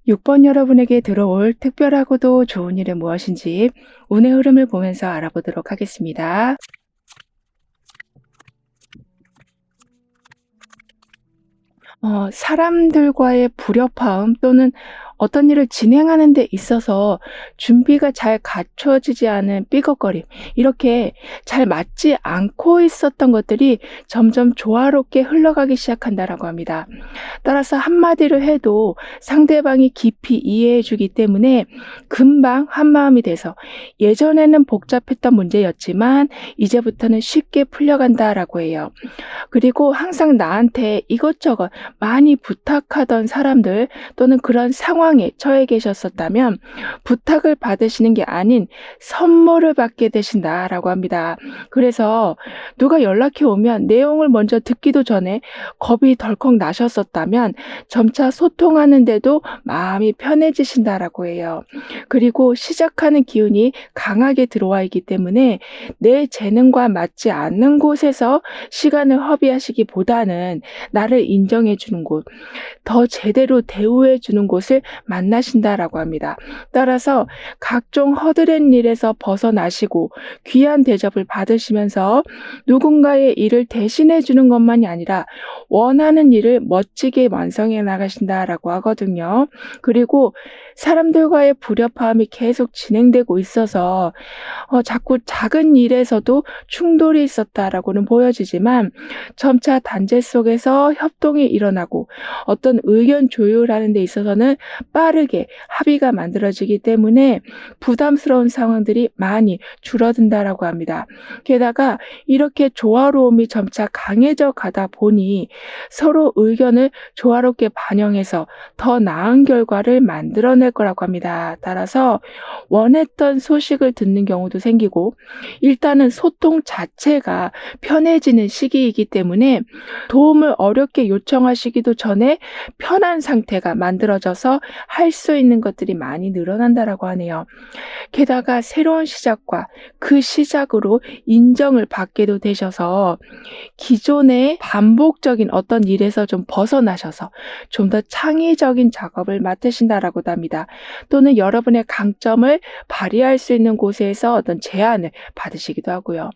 6번 여러분에게 들어올 특별하고도 좋은 일은 무엇인지 운의 흐름을 보면서 알아보도록 하겠습니다. 사람들과의 불협화음 또는 어떤 일을 진행하는 데 있어서 준비가 잘 갖춰지지 않은 삐걱거림, 이렇게 잘 맞지 않고 있었던 것들이 점점 조화롭게 흘러가기 시작한다라고 합니다. 따라서 한마디를 해도 상대방이 깊이 이해해 주기 때문에 금방 한마음이 돼서 예전에는 복잡했던 문제였지만 이제부터는 쉽게 풀려간다라고 해요. 그리고 항상 나한테 이것저것 많이 부탁하던 사람들 또는 그런 상황에 처해 계셨었다면 부탁을 받으시는 게 아닌 선물을 받게 되신다라고 합니다. 그래서 누가 연락해 오면 내용을 먼저 듣기도 전에 겁이 덜컥 나셨었다면 점차 소통하는데도 마음이 편해지신다라고 해요. 그리고 시작하는 기운이 강하게 들어와 있기 때문에 내 재능과 맞지 않는 곳에서 시간을 허비하시기보다는 나를 인정해 주는 곳, 더 제대로 대우해 주는 곳을 만나신다라고 합니다. 따라서 각종 허드렛 일에서 벗어나시고 귀한 대접을 받으시면서 누군가의 일을 대신해 주는 것만이 아니라 원하는 일을 멋지게 완성해 나가신다라고 하거든요. 그리고 사람들과의 불협화음이 계속 진행되고 있어서 자꾸 작은 일에서도 충돌이 있었다라고는 보여지지만 점차 단체 속에서 협동이 일어나고 어떤 의견 조율하는 데 있어서는 빠르게 합의가 만들어지기 때문에 부담스러운 상황들이 많이 줄어든다라고 합니다. 게다가 이렇게 조화로움이 점차 강해져 가다 보니 서로 의견을 조화롭게 반영해서 더 나은 결과를 만들어낼 거라고 합니다. 따라서 원했던 소식을 듣는 경우도 생기고 일단은 소통 자체가 편해지는 시기이기 때문에 도움을 어렵게 요청하시기도 전에 편한 상태가 만들어져서 할 수 있는 것들이 많이 늘어난다라고 하네요. 게다가 새로운 시작과 그 시작으로 인정을 받게도 되셔서 기존의 반복적인 어떤 일에서 좀 벗어나셔서 좀 더 창의적인 작업을 맡으신다라고도 합니다. 또는 여러분의 강점을 발휘할 수 있는 곳에서 어떤 제안을 받으시기도 하고요.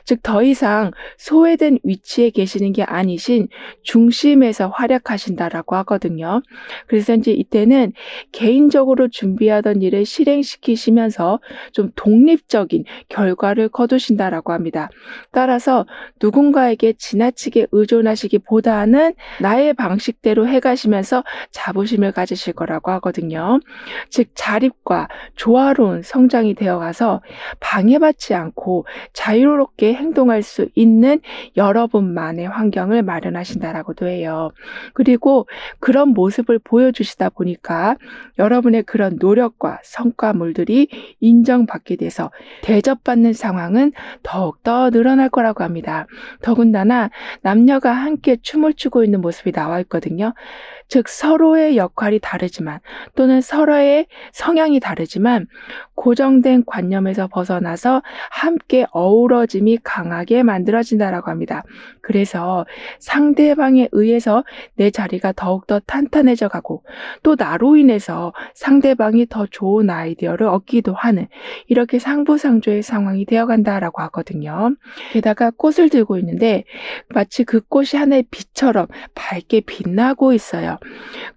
즉 더 이상 소외된 위치에 계시는 게 아니신 중심에서 활약하신다라고 하거든요. 그래서 이제 이때는 개인적으로 준비하던 일을 실행시키시면서 좀 독립적인 결과를 거두신다라고 합니다. 따라서 누군가에게 지나치게 의존하시기보다는 나의 방식대로 해가시면서 자부심을 가지실 거라고 하거든요. 즉 자립과 조화로운 성장이 되어가서 방해받지 않고 자유롭게 행동할 수 있는 여러분만의 환경을 마련하신다라고도 해요. 그리고 그런 모습을 보여주시다 보니까 여러분의 그런 노력과 성과물들이 인정받게 돼서 대접받는 상황은 더욱더 늘어날 거라고 합니다. 더군다나 남녀가 함께 춤을 추고 있는 모습이 나와 있거든요. 즉 서로의 역할이 다르지만 또는 서로의 성향이 다르지만 고정된 관념에서 벗어나서 함께 어우러짐이 강하게 만들어진다라고 합니다. 그래서 상대방에 의해서 내 자리가 더욱더 탄탄해져 가고 또 나로 인해서 상대방이 더 좋은 아이디어를 얻기도 하는 이렇게 상부상조의 상황이 되어간다라고 하거든요. 게다가 꽃을 들고 있는데 마치 그 꽃이 하나의 빛처럼 밝게 빛나고 있어요.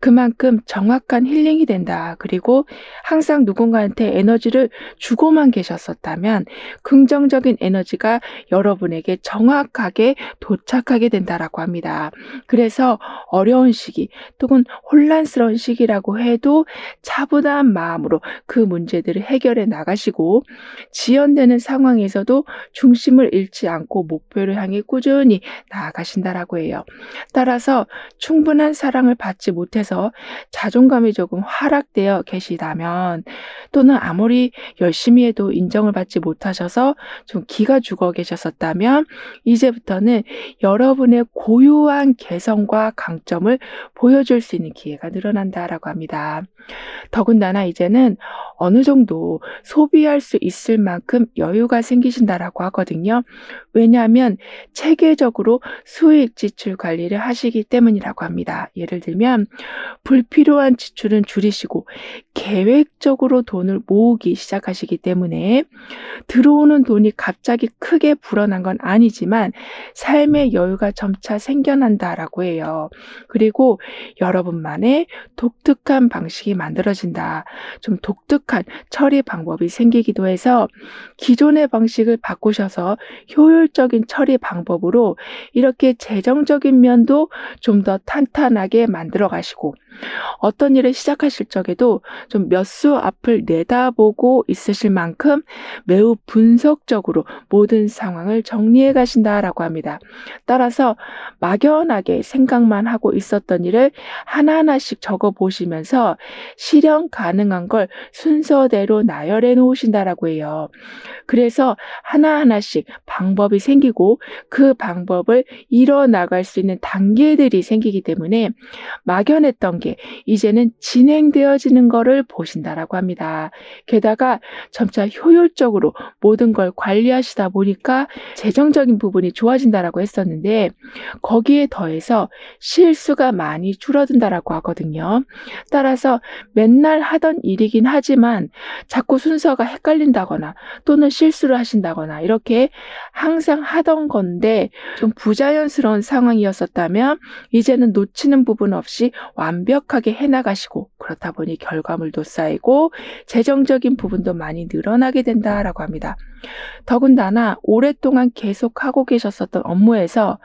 그만큼 정확한 힐링이 된다. 그리고 항상 누군가한테 에너지를 주고만 계셨었다면 긍정적인 에너지가 여러분에게 정확하게 도착하게 된다라고 합니다. 그래서 어려운 시기 또는 혼란스러운 시기라고 해도 차분한 마음으로 그 문제들을 해결해 나가시고 지연되는 상황에서도 중심을 잃지 않고 목표를 향해 꾸준히 나아가신다라고 해요. 따라서 충분한 사랑을 받지 못해서 자존감이 조금 하락되어 계시다면 또는 아무리 열심히 해도 인정을 받지 못하셔서 좀 기가 죽어 계셨었다면 이제부터는 여러분의 고유한 개성과 강점을 보여줄 수 있는 기회가 늘어난다라고 합니다. 더군다나 이제는 어느 정도 소비할 수 있을 만큼 여유가 생기신다라고 하거든요. 왜냐하면 체계적으로 수익 지출 관리를 하시기 때문이라고 합니다. 예를 들면 줄어들면 불필요한 지출은 줄이시고 계획적으로 돈을 모으기 시작하시기 때문에 들어오는 돈이 갑자기 크게 불어난 건 아니지만 삶의 여유가 점차 생겨난다라고 해요. 그리고 여러분만의 독특한 방식이 만들어진다. 좀 독특한 처리 방법이 생기기도 해서 기존의 방식을 바꾸셔서 효율적인 처리 방법으로 이렇게 재정적인 면도 좀 더 탄탄하게 만들어 가시고 어떤 일을 시작하실 적에도 좀 몇 수 앞을 내다보고 있으실 만큼 매우 분석적으로 모든 상황을 정리해 가신다라고 합니다. 따라서 막연하게 생각만 하고 있었던 일을 하나하나씩 적어 보시면서 실현 가능한 걸 순서대로 나열해 놓으신다라고 해요. 그래서 하나하나씩 방법이 생기고 그 방법을 이뤄나갈 수 있는 단계들이 생기기 때문에 막연했던 게 이제는 진행되어지는 거를 보신다라고 합니다. 게다가 점차 효율적으로 모든 걸 관리하시다 보니까 재정적인 부분이 좋아진다라고 했었는데 거기에 더해서 실수가 많이 줄어든다라고 하거든요. 따라서 맨날 하던 일이긴 하지만 자꾸 순서가 헷갈린다거나 또는 실수를 하신다거나 이렇게 항상 하던 건데 좀 부자연스러운 상황이었었다면 이제는 놓치는 부분 없이 완벽하게 해나가시고 그렇다 보니 결과물도 쌓이고 재정적인 부분도 많이 늘어나게 된다라고 합니다. 더군다나 오랫동안 계속하고 계셨었던 업무에서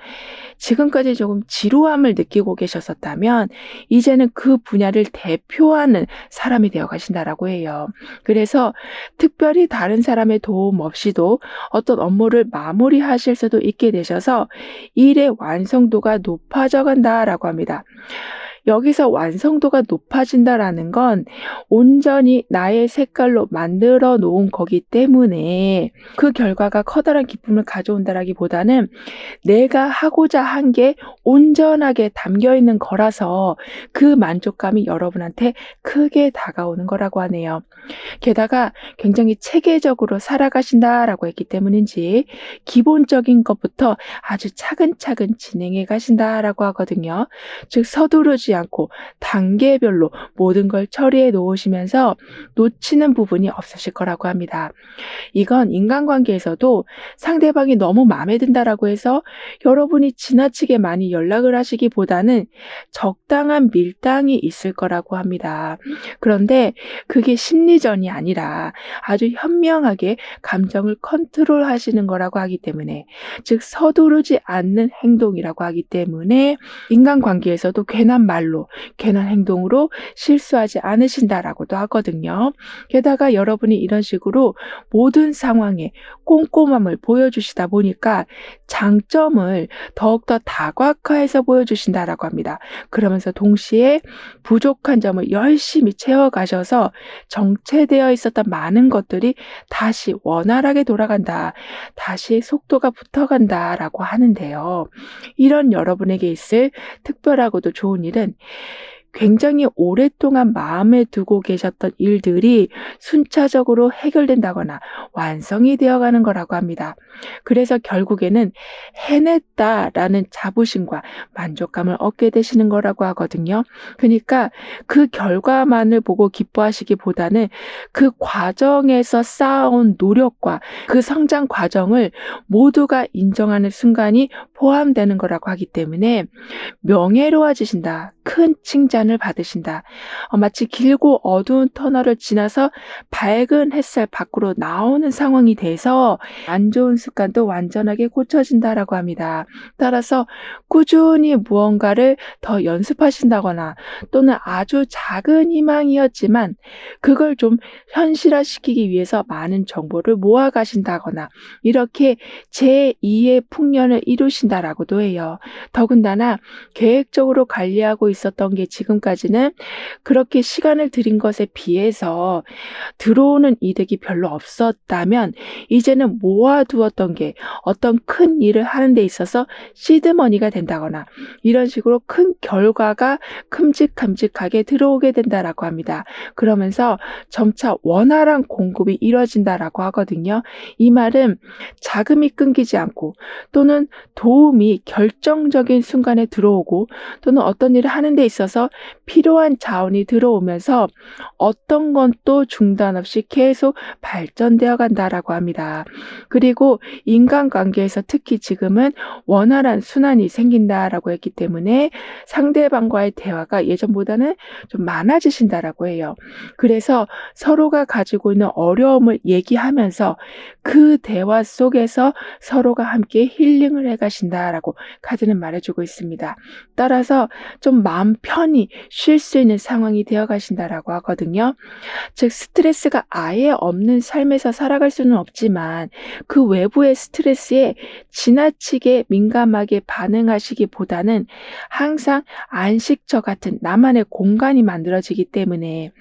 지금까지 조금 지루함을 느끼고 계셨었다면 이제는 그 분야를 대표하는 사람이 되어 가신다라고 해요. 그래서 특별히 다른 사람의 도움 없이도 어떤 업무를 마무리하실 수도 있게 되셔서 일의 완성도가 높아져 간다라고 합니다. 여기서 완성도가 높아진다라는 건 온전히 나의 색깔로 만들어 놓은 거기 때문에 그 결과가 커다란 기쁨을 가져온다라기보다는 내가 하고자 한 게 온전하게 담겨 있는 거라서 그 만족감이 여러분한테 크게 다가오는 거라고 하네요. 게다가 굉장히 체계적으로 살아가신다라고 했기 때문인지 기본적인 것부터 아주 차근차근 진행해 가신다라고 하거든요. 즉 서두르지 않고 단계별로 모든 걸 처리해 놓으시면서 놓치는 부분이 없으실 거라고 합니다. 이건 인간관계에서도 상대방이 너무 마음에 든다라고 해서 여러분이 지나치게 많이 연락을 하시기보다는 적당한 밀당이 있을 거라고 합니다. 그런데 그게 심리전이 아니라 아주 현명하게 감정을 컨트롤하시는 거라고 하기 때문에 즉 서두르지 않는 행동이라고 하기 때문에 인간관계에서도 괜한 말로 괜한 행동으로 실수하지 않으신다라고도 하거든요. 게다가 여러분이 이런 식으로 모든 상황에 꼼꼼함을 보여주시다 보니까 장점을 더욱더 다각화해서 보여주신다라고 합니다. 그러면서 동시에 부족한 점을 열심히 채워가셔서 정체되어 있었던 많은 것들이 다시 원활하게 돌아간다. 다시 속도가 붙어간다라고 하는데요. 이런 여러분에게 있을 특별하고도 좋은 일은 굉장히 오랫동안 마음에 두고 계셨던 일들이 순차적으로 해결된다거나 완성이 되어가는 거라고 합니다. 그래서 결국에는 해냈다라는 자부심과 만족감을 얻게 되시는 거라고 하거든요. 그러니까 그 결과만을 보고 기뻐하시기보다는 그 과정에서 쌓아온 노력과 그 성장 과정을 모두가 인정하는 순간이 포함되는 거라고 하기 때문에 명예로워지신다. 큰 칭찬을 받으신다. 마치 길고 어두운 터널을 지나서 밝은 햇살 밖으로 나오는 상황이 돼서 안 좋은 습관도 완전하게 고쳐진다라고 합니다. 따라서 꾸준히 무언가를 더 연습하신다거나 또는 아주 작은 희망이었지만 그걸 좀 현실화시키기 위해서 많은 정보를 모아가신다거나 이렇게 제2의 풍년을 이루신다라고도 해요. 더군다나 계획적으로 관리하고 있었던 게 지금까지는 그렇게 시간을 들인 것에 비해서 들어오는 이득이 별로 없었다면 이제는 모아두었던 게 어떤 큰 일을 하는 데 있어서 시드머니가 된다거나 이런 식으로 큰 결과가 큼직큼직하게 들어오게 된다라고 합니다. 그러면서 점차 원활한 공급이 이루어진다라고 하거든요. 이 말은 자금이 끊기지 않고 또는 도움이 결정적인 순간에 들어오고 또는 어떤 일을 하는 데 있어서 필요한 자원이 들어오면서 어떤 건 또 중단 없이 계속 발전되어 간다라고 합니다. 그리고 인간관계에서 특히 지금은 원활한 순환이 생긴다라고 했기 때문에 상대방과의 대화가 예전보다는 좀 많아지신다라고 해요. 그래서 서로가 가지고 있는 어려움을 얘기하면서 그 대화 속에서 서로가 함께 힐링을 해 가신다라고 카드는 말해주고 있습니다. 따라서 좀 마음 편히 쉴 수 있는 상황이 되어 가신다라고 하거든요. 즉 스트레스가 아예 없는 삶에서 살아갈 수는 없지만 그 외부의 스트레스에 지나치게 민감하게 반응하시기보다는 항상 안식처 같은 나만의 공간이 만들어지기 때문에,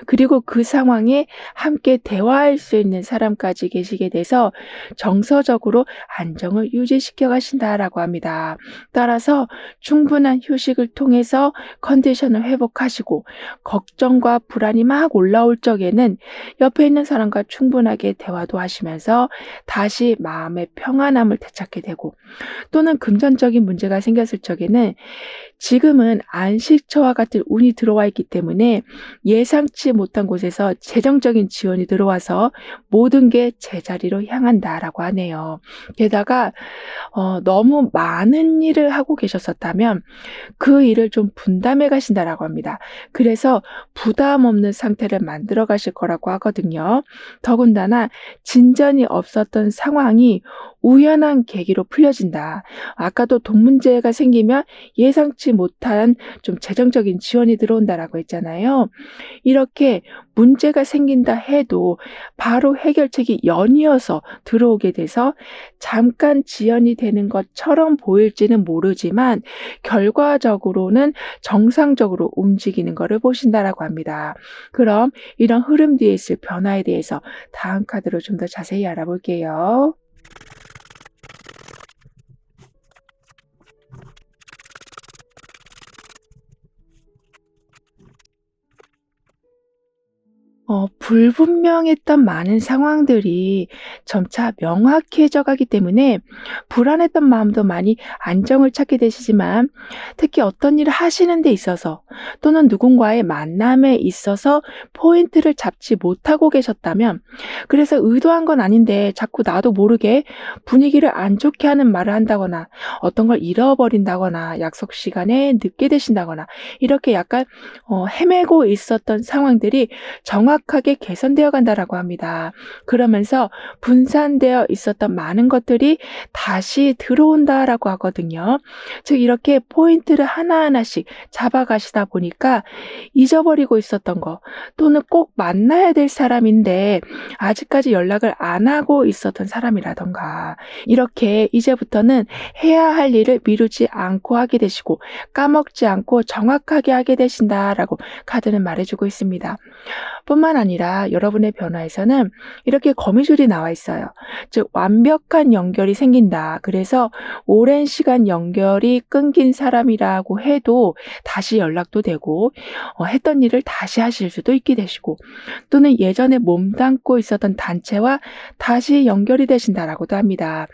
그리고 그 상황에 함께 대화할 수 있는 사람까지 계시게 돼서 정서적으로 안정을 유지시켜 가신다라고 합니다. 따라서 충분한 휴식을 통해서 컨디션을 회복하시고 걱정과 불안이 막 올라올 적에는 옆에 있는 사람과 충분하게 대화도 하시면서 다시 마음의 평안함을 되찾게 되고, 또는 금전적인 문제가 생겼을 적에는 지금은 안식처와 같은 운이 들어와 있기 때문에 예상치 못한 곳에서 재정적인 지원이 들어와서 모든 게 제자리로 향한다라고 하네요. 게다가 너무 많은 일을 하고 계셨었다면 그 일을 좀 분담해 가신다라고 합니다. 그래서 부담 없는 상태를 만들어 가실 거라고 하거든요. 더군다나 진전이 없었던 상황이 우연한 계기로 풀려진다. 아까도 돈 문제가 생기면 예상치 못한 좀 재정적인 지원이 들어온다라고 했잖아요. 이렇게 문제가 생긴다 해도 바로 해결책이 연이어서 들어오게 돼서 잠깐 지연이 되는 것처럼 보일지는 모르지만 결과적으로는 정상적으로 움직이는 것을 보신다라고 합니다. 그럼 이런 흐름 뒤에 있을 변화에 대해서 다음 카드로 좀 더 자세히 알아볼게요. 불분명했던 많은 상황들이 점차 명확해져 가기 때문에 불안했던 마음도 많이 안정을 찾게 되시지만, 특히 어떤 일을 하시는 데 있어서 또는 누군가의 만남에 있어서 포인트를 잡지 못하고 계셨다면, 그래서 의도한 건 아닌데 자꾸 나도 모르게 분위기를 안 좋게 하는 말을 한다거나 어떤 걸 잃어버린다거나 약속 시간에 늦게 되신다거나 이렇게 약간 헤매고 있었던 상황들이 정확하게 개선되어 간다라고 합니다. 그러면서 분산되어 있었던 많은 것들이 다시 들어온다라고 하거든요. 즉 이렇게 포인트를 하나하나씩 잡아가시다 보니까 잊어버리고 있었던 거, 또는 꼭 만나야 될 사람인데 아직까지 연락을 안 하고 있었던 사람이라던가, 이렇게 이제부터는 해야 할 일을 미루지 않고 하게 되시고 까먹지 않고 정확하게 하게 되신다라고 카드는 말해주고 있습니다. 뿐만 아니라 여러분의 변화에서는 이렇게 거미줄이 나와 있어요. 즉 완벽한 연결이 생긴다. 그래서 오랜 시간 연결이 끊긴 사람이라고 해도 다시 연락도 되고 했던 일을 다시 하실 수도 있게 되시고, 또는 예전에 몸담고 있었던 단체와 다시 연결이 되신다라고도 합니다.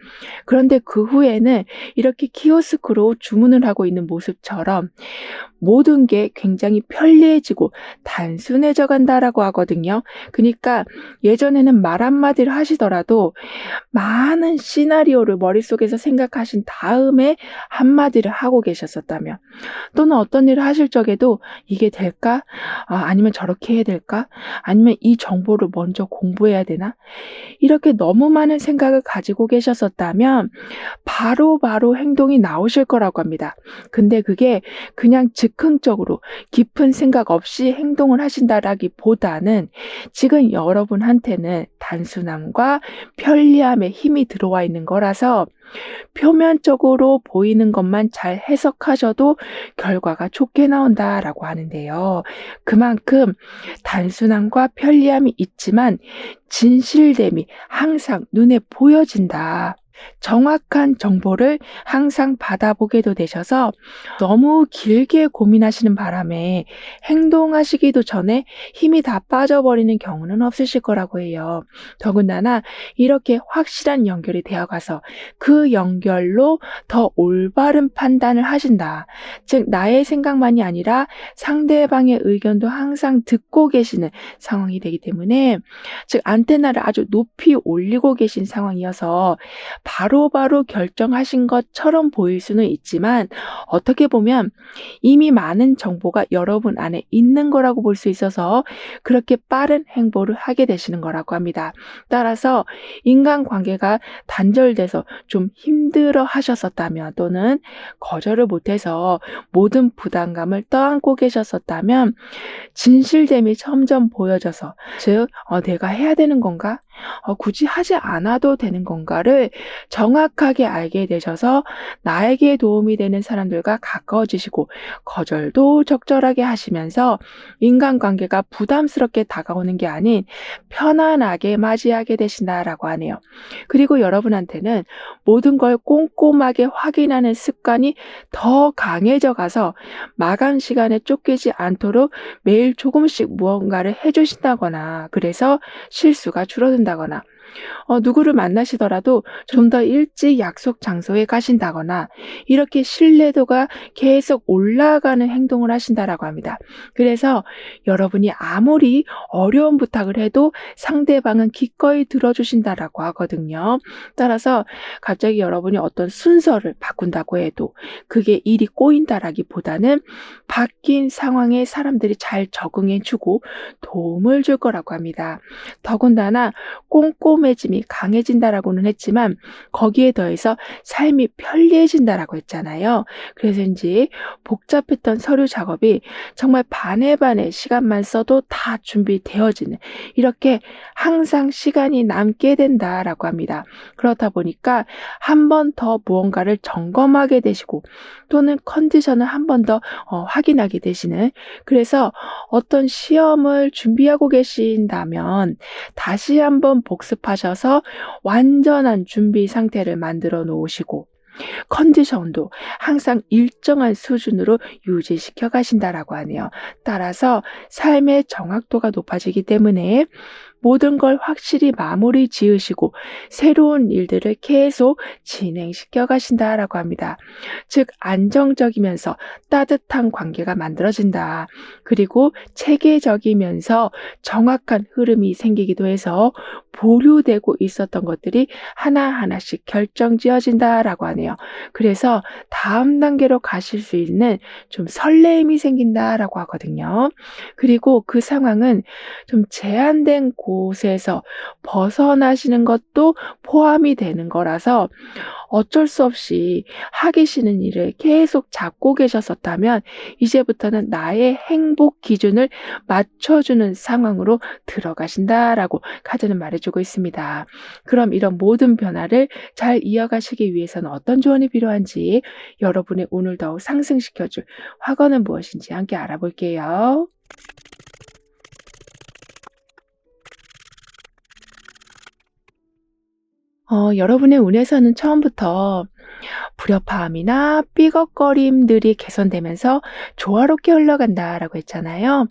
그런데 그 후에는 이렇게 키오스크로 주문을 하고 있는 모습처럼 모든 게 굉장히 편리해지고 단순해져 간다라고 하거든요. 그러니까 예전에는 말 한마디를 하시더라도 많은 시나리오를 머릿속에서 생각하신 다음에 한마디를 하고 계셨었다면, 또는 어떤 일을 하실 적에도 이게 될까? 아니면 저렇게 해야 될까? 아니면 이 정보를 먼저 공부해야 되나? 이렇게 너무 많은 생각을 가지고 계셨었다면 바로바로 행동이 나오실 거라고 합니다. 근데 그게 그냥 즉흥적으로 깊은 생각 없이 행동을 하신다라기보다는 지금 여러분한테는 단순함과 편리함의 힘이 들어와 있는 거라서 표면적으로 보이는 것만 잘 해석하셔도 결과가 좋게 나온다라고 하는데요. 그만큼 단순함과 편리함이 있지만 진실됨이 항상 눈에 보여진다. 정확한 정보를 항상 받아보게도 되셔서 너무 길게 고민하시는 바람에 행동하시기도 전에 힘이 다 빠져버리는 경우는 없으실 거라고 해요. 더군다나 이렇게 확실한 연결이 되어가서 그 연결로 더 올바른 판단을 하신다. 즉, 나의 생각만이 아니라 상대방의 의견도 항상 듣고 계시는 상황이 되기 때문에, 즉, 안테나를 아주 높이 올리고 계신 상황이어서 바로바로 결정하신 것처럼 보일 수는 있지만, 어떻게 보면 이미 많은 정보가 여러분 안에 있는 거라고 볼 수 있어서 그렇게 빠른 행보를 하게 되시는 거라고 합니다. 따라서 인간관계가 단절돼서 좀 힘들어 하셨었다면, 또는 거절을 못해서 모든 부담감을 떠안고 계셨었다면, 진실됨이 점점 보여져서, 즉 내가 해야 되는 건가? 굳이 하지 않아도 되는 건가를 정확하게 알게 되셔서 나에게 도움이 되는 사람들과 가까워지시고, 거절도 적절하게 하시면서 인간관계가 부담스럽게 다가오는 게 아닌 편안하게 맞이하게 되신다라고 하네요. 그리고 여러분한테는 모든 걸 꼼꼼하게 확인하는 습관이 더 강해져 가서 마감 시간에 쫓기지 않도록 매일 조금씩 무언가를 해주신다거나, 그래서 실수가 줄어든다거나, 누구를 만나시더라도 좀 더 일찍 약속 장소에 가신다거나, 이렇게 신뢰도가 계속 올라가는 행동을 하신다라고 합니다. 그래서 여러분이 아무리 어려운 부탁을 해도 상대방은 기꺼이 들어주신다라고 하거든요. 따라서 갑자기 여러분이 어떤 순서를 바꾼다고 해도 그게 일이 꼬인다라기보다는 바뀐 상황에 사람들이 잘 적응해주고 도움을 줄 거라고 합니다. 더군다나 꼼꼼해짐이 강해진다라고는 했지만 거기에 더해서 삶이 편리해진다라고 했잖아요. 그래서인지 복잡했던 서류 작업이 정말 반의 시간만 써도 다 준비되어지는, 이렇게 항상 시간이 남게 된다라고 합니다. 그렇다 보니까 한 번 더 무언가를 점검하게 되시고, 또는 컨디션을 한 번 더 확인하게 되시는, 그래서 어떤 시험을 준비하고 계신다면 다시 한번 복습하셔서 완전한 준비 상태를 만들어 놓으시고, 컨디션도 항상 일정한 수준으로 유지시켜 가신다라고 하네요. 따라서 삶의 정확도가 높아지기 때문에 모든 걸 확실히 마무리 지으시고 새로운 일들을 계속 진행시켜 가신다라고 합니다. 즉, 안정적이면서 따뜻한 관계가 만들어진다. 그리고 체계적이면서 정확한 흐름이 생기기도 해서 보류되고 있었던 것들이 하나하나씩 결정지어진다라고 하네요. 그래서 다음 단계로 가실 수 있는 좀 설레임이 생긴다라고 하거든요. 그리고 그 상황은 좀 제한된 곳에서 벗어나시는 것도 포함이 되는 거라서 어쩔 수 없이 하기 싫은 일을 계속 잡고 계셨었다면 이제부터는 나의 행복 기준을 맞춰주는 상황으로 들어가신다라고 카드는 말해주고 있습니다. 그럼 이런 모든 변화를 잘 이어가시기 위해서는 어떤 조언이 필요한지, 여러분의 운을 더욱 상승시켜줄 화건은 무엇인지 함께 알아볼게요. 여러분의 운에서는 처음부터 불협화음이나 삐걱거림들이 개선되면서 조화롭게 흘러간다라고 했잖아요.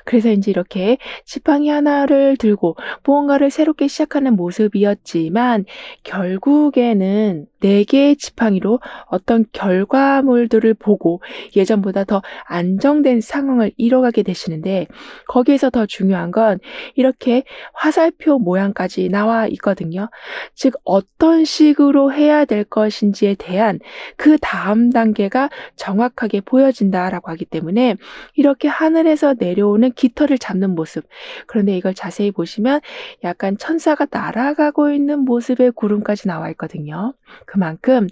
그래서 이제 이렇게 지팡이 하나를 들고 무언가를 새롭게 시작하는 모습이었지만, 결국에는 4개의 지팡이로 어떤 결과물들을 보고 예전보다 더 안정된 상황을 이뤄가게 되시는데, 거기에서 더 중요한 건 이렇게 화살표 모양까지 나와 있거든요. 즉, 어떤 식으로 해야 될 것인지에 대한 그 다음 단계가 정확하게 보여진다라고 하기 때문에 이렇게 하늘에서 내려오는 깃털을 잡는 모습, 그런데 이걸 자세히 보시면 약간 천사가 날아가고 있는 모습의 구름까지 나와 있거든요. 그만큼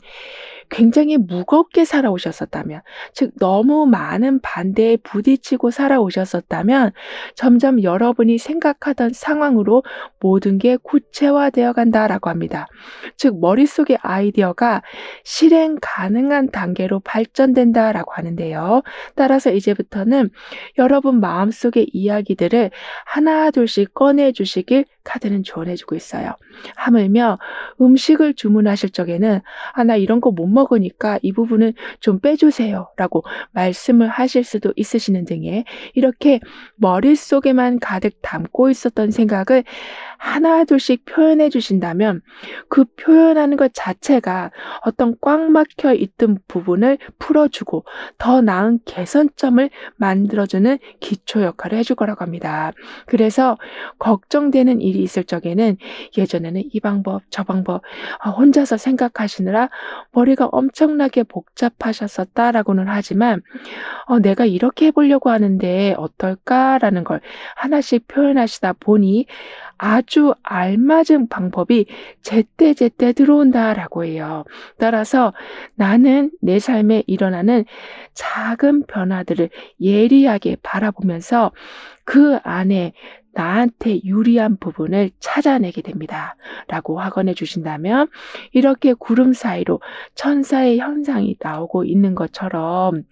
굉장히 무겁게 살아오셨었다면, 즉 너무 많은 반대에 부딪히고 살아오셨었다면 점점 여러분이 생각하던 상황으로 모든 게 구체화되어 간다라고 합니다. 즉 머릿속의 아이디어가 실행 가능한 단계로 발전된다라고 하는데요. 따라서 이제부터는 여러분 마음속의 이야기들을 하나 둘씩 꺼내주시길 카드는 조언해주고 있어요. 하물며 음식을 주문하실 적에는 나 이런 거 못 먹으니까 이 부분은 좀 빼주세요 라고 말씀을 하실 수도 있으시는 등의 이렇게 머릿속에만 가득 담고 있었던 생각을 하나 둘씩 표현해 주신다면 그 표현하는 것 자체가 어떤 꽉 막혀 있던 부분을 풀어주고 더 나은 개선점을 만들어주는 기초 역할을 해줄 거라고 합니다. 그래서 걱정되는 일이 있을 적에는 예전에는 이 방법 저 방법 혼자서 생각하시느라 머리가 엄청나게 복잡하셨었다라고는 하지만 내가 이렇게 해보려고 하는데 어떨까라는 걸 하나씩 표현하시다 보니 아주 알맞은 방법이 제때제때 들어온다라고 해요. 따라서 나는 내 삶에 일어나는 작은 변화들을 예리하게 바라보면서 그 안에 나한테 유리한 부분을 찾아내게 됩니다. 라고 확언해 주신다면 이렇게 구름 사이로 천사의 현상이 나오고 있는 것처럼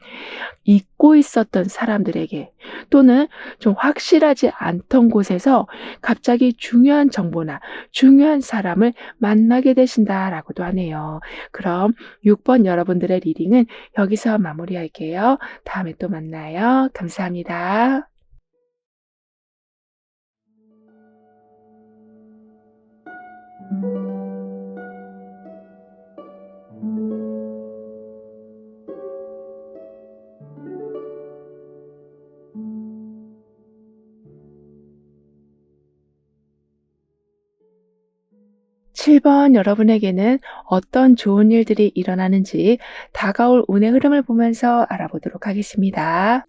잊고 있었던 사람들에게 또는 좀 확실하지 않던 곳에서 갑자기 중요한 정보나 중요한 사람을 만나게 되신다라고도 하네요. 그럼 6번 여러분들의 리딩은 여기서 마무리할게요. 다음에 또 만나요. 감사합니다. (7번) 여러분에게는 어떤 좋은 일들이 일어나는지 다가올 운의 흐름을 보면서 알아보도록 하겠습니다.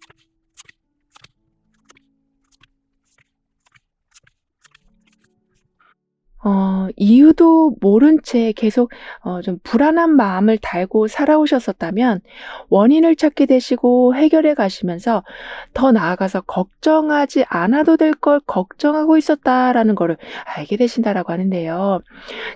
이유도 모른 채 계속 좀 불안한 마음을 달고 살아오셨었다면 원인을 찾게 되시고 해결해 가시면서 더 나아가서 걱정하지 않아도 될 걸 걱정하고 있었다라는 거를 알게 되신다라고 하는데요.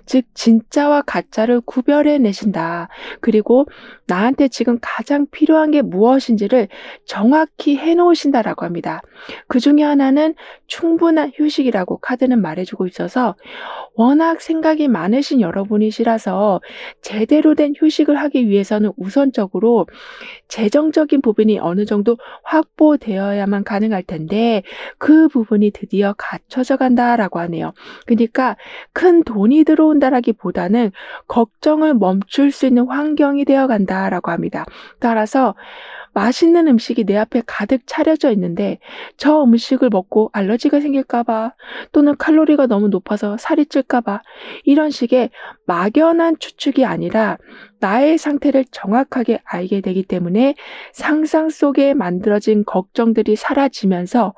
즉 진짜와 가짜를 구별해 내신다. 그리고 나한테 지금 가장 필요한 게 무엇인지를 정확히 해 놓으신다라고 합니다. 그중에 하나는 충분한 휴식이라고 카드는 말해주고 있어서 워낙 생각이 많으신 여러분이시라서 제대로 된 휴식을 하기 위해서는 우선적으로 재정적인 부분이 어느 정도 확보되어야만 가능할 텐데 그 부분이 드디어 갖춰져 간다라고 하네요. 그러니까 큰 돈이 들어온다라기보다는 걱정을 멈출 수 있는 환경이 되어 간다라고 합니다. 따라서 맛있는 음식이 내 앞에 가득 차려져 있는데 저 음식을 먹고 알러지가 생길까 봐 또는 칼로리가 너무 높아서 살이 찔까 봐 이런 식의 막연한 추측이 아니라 나의 상태를 정확하게 알게 되기 때문에 상상 속에 만들어진 걱정들이 사라지면서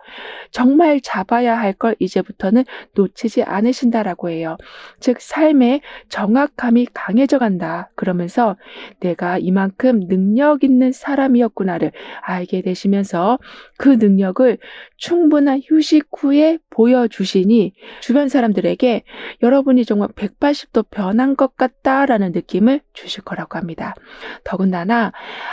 정말 잡아야 할 걸 이제부터는 놓치지 않으신다라고 해요. 즉 삶의 정확함이 강해져 간다. 그러면서 내가 이만큼 능력 있는 사람이었구나를 알게 되시면서 그 능력을 충분한 휴식 후에 보여주시니 주변 사람들에게 여러분이 정말 180도 변한 것 같다라는 느낌을 주실 거라고 합니다. 더군다나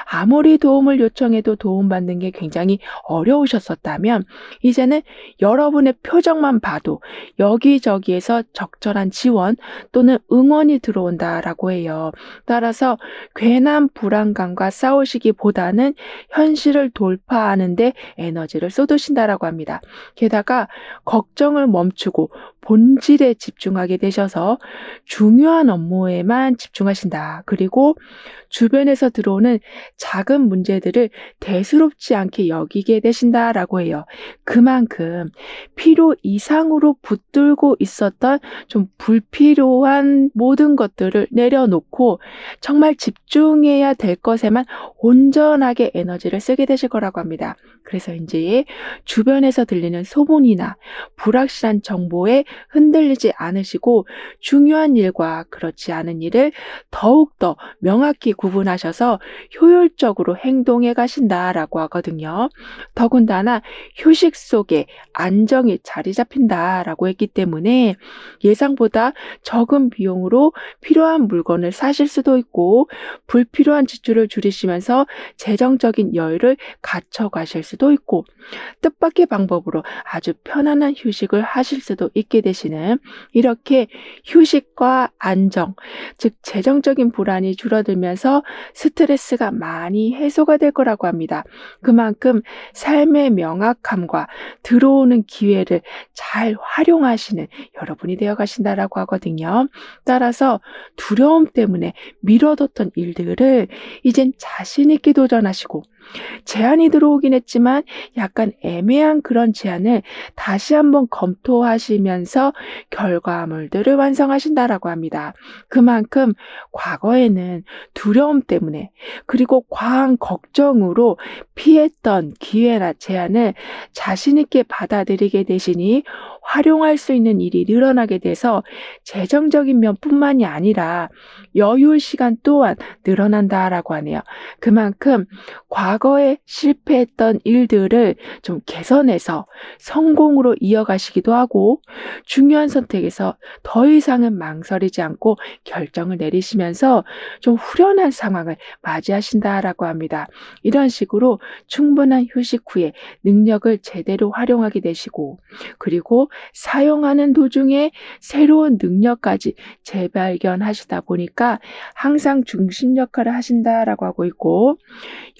아무리 도움을 요청해도 도움받는 게 굉장히 어려우셨었다면 이제는 여러분의 표정만 봐도 여기저기에서 적절한 지원 또는 응원이 들어온다라고 해요. 따라서 괜한 불안감과 싸우시기보다는 현실을 돌파하는 데 에너지를 쏟으신다라고 합니다. 게다가 걱정을 멈추고 본질에 집중하게 되셔서 중요한 업무에만 집중하신다. 그리고 주변에서 들어오는 작은 문제들을 대수롭지 않게 여기게 되신다라고 해요. 그만큼 필요 이상으로 붙들고 있었던 좀 불필요한 모든 것들을 내려놓고 정말 집중해야 될 것에만 온전하게 에너지를 쓰게 되실 거라고 합니다. 그래서 이제 주변에서 들리는 소문이나 불확실한 정보에 흔들리지 않으시고 중요한 일과 그렇지 않은 일을 더욱더 명확히 구분하셔서 효율적으로 행동해 가신다라고 하거든요. 더군다나 휴식 속에 안정이 자리 잡힌다라고 했기 때문에 예상보다 적은 비용으로 필요한 물건을 사실 수도 있고 불필요한 지출을 줄이시면서 재정적인 여유를 갖춰가실 수도 있고 뜻밖의 방법으로 아주 편안한 휴식을 하실 수도 있게 되시는 이렇게 휴식과 안정, 즉 재정적인 불안이 줄어들면서 스트레스가 많이 해소가 될 거라고 합니다. 그만큼 삶의 명확함과 들어오는 기회를 잘 활용하시는 여러분이 되어 가신다라고 하거든요. 따라서 두려움 때문에 미뤄뒀던 일들을 이젠 자신 있게 도전하시고, 제안이 들어오긴 했지만 약간 애매한 그런 제안을 다시 한번 검토하시면서 결과물들을 완성하신다라고 합니다. 그만큼 과거에는 두려움 때문에, 그리고 과한 걱정으로 피했던 기회나 제안을 자신 있게 받아들이게 되시니 활용할 수 있는 일이 늘어나게 돼서 재정적인 면뿐만이 아니라 여유 시간 또한 늘어난다라고 하네요. 그만큼 과거에 실패했던 일들을 좀 개선해서 성공으로 이어가시기도 하고, 중요한 선택에서 더 이상은 망설이지 않고 결정을 내리시면서 좀 후련한 상황을 맞이하신다라고 합니다. 이런 식으로 충분한 휴식 후에 능력을 제대로 활용하게 되시고, 그리고 사용하는 도중에 새로운 능력까지 재발견하시다 보니까 항상 중심 역할을 하신다라고 하고 있고,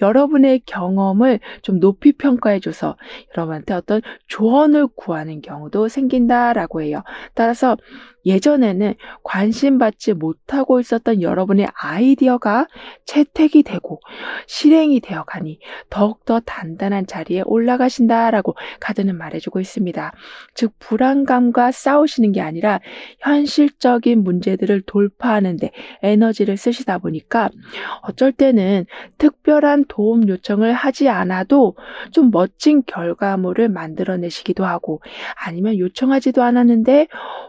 여러분의 경험을 좀 높이 평가해줘서 여러분한테 어떤 조언을 구하는 경우도 생긴다라고 해요. 따라서 예전에는 관심받지 못하고 있었던 여러분의 아이디어가 채택이 되고 실행이 되어 가니 더욱더 단단한 자리에 올라가신다라고 카드는 말해주고 있습니다. 즉, 불안감과 싸우시는 게 아니라 현실적인 문제들을 돌파하는 데 에너지를 쓰시다 보니까 어쩔 때는 특별한 도움 요청을 하지 않아도 좀 멋진 결과물을 만들어내시기도 하고, 아니면 요청하지도 않았는데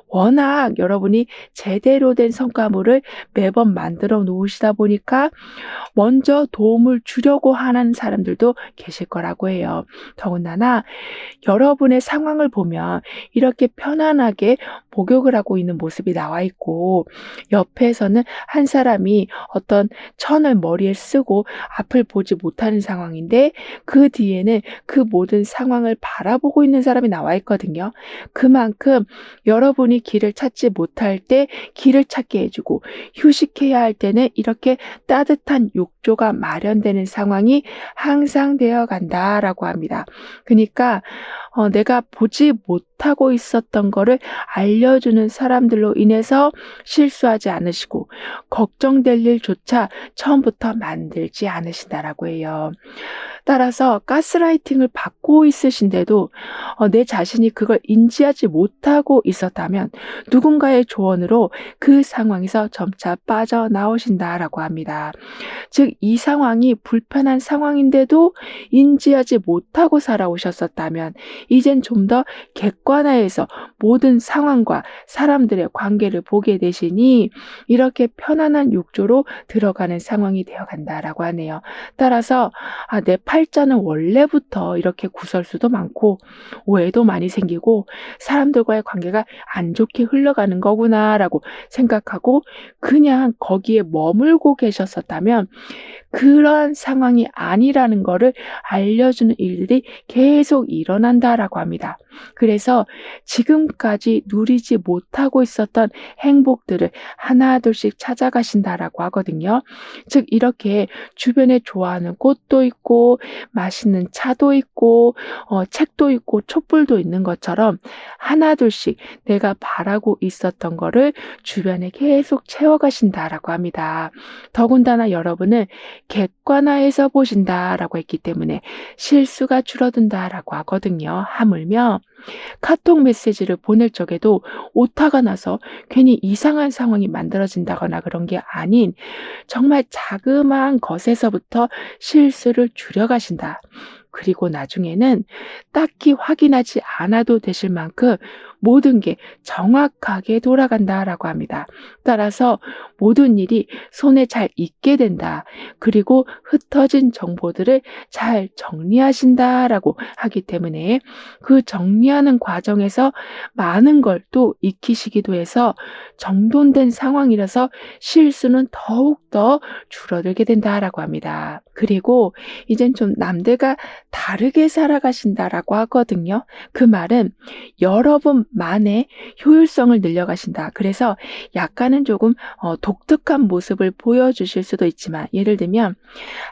워낙 여러분이 제대로 된 성과물을 매번 만들어 놓으시다 보니까 먼저 도움을 주려고 하는 사람들도 계실 거라고 해요. 더군다나 여러분의 상황을 보면 이렇게 편안하게 목욕을 하고 있는 모습이 나와 있고, 옆에서는 한 사람이 어떤 천을 머리에 쓰고 앞을 보지 못하는 상황인데 그 뒤에는 그 모든 상황을 바라보고 있는 사람이 나와 있거든요. 그만큼 여러분이 길을 찾지 못할 때 길을 찾게 해주고, 휴식해야 할 때는 이렇게 따뜻한 욕조가 마련되는 상황이 항상 되어 간다라고 합니다. 그러니까 내가 보지 못하고 있었던 거를 알려주는 사람들로 인해서 실수하지 않으시고 걱정될 일조차 처음부터 만들지 않으신다라고 해요. 따라서 가스라이팅을 받고 있으신데도 내 자신이 그걸 인지하지 못하고 있었다면 누군가의 조언으로 그 상황에서 점차 빠져나오신다라고 합니다. 즉, 이 상황이 불편한 상황인데도 인지하지 못하고 살아오셨었다면 이젠 좀 더 객관화해서 모든 상황과 사람들의 관계를 보게 되시니 이렇게 편안한 욕조로 들어가는 상황이 되어간다라고 하네요. 따라서 내 팔자는 원래부터 이렇게 구설수도 많고 오해도 많이 생기고 사람들과의 관계가 안 좋게 흘러가는 거구나라고 생각하고 그냥 거기에 머물고 계셨었다면 그런 상황이 아니라는 거를 알려주는 일들이 계속 일어난다라고 합니다. 그래서 지금까지 누리지 못하고 있었던 행복들을 하나둘씩 찾아가신다라고 하거든요. 즉, 이렇게 주변에 좋아하는 꽃도 있고 맛있는 차도 있고 책도 있고 촛불도 있는 것처럼 하나둘씩 내가 바라고 있었던 거를 주변에 계속 채워가신다라고 합니다. 더군다나 여러분은 객관화해서 보신다라고 했기 때문에 실수가 줄어든다라고 하거든요. 하물며 카톡 메시지를 보낼 적에도 오타가 나서 괜히 이상한 상황이 만들어진다거나 그런 게 아닌 정말 자그마한 것에서부터 실수를 줄여가신다. 그리고 나중에는 딱히 확인하지 않아도 되실 만큼 모든 게 정확하게 돌아간다라고 합니다. 따라서 모든 일이 손에 잘 익게 된다. 그리고 흩어진 정보들을 잘 정리하신다라고 하기 때문에 그 정리하는 과정에서 많은 걸 또 익히시기도 해서 정돈된 상황이라서 실수는 더욱더 줄어들게 된다라고 합니다. 그리고 이젠 좀 남들과 다르게 살아가신다라고 하거든요. 그 말은 여러 번 것만의 효율성을 늘려가신다. 그래서 약간은 조금 독특한 모습을 보여주실 수도 있지만, 예를 들면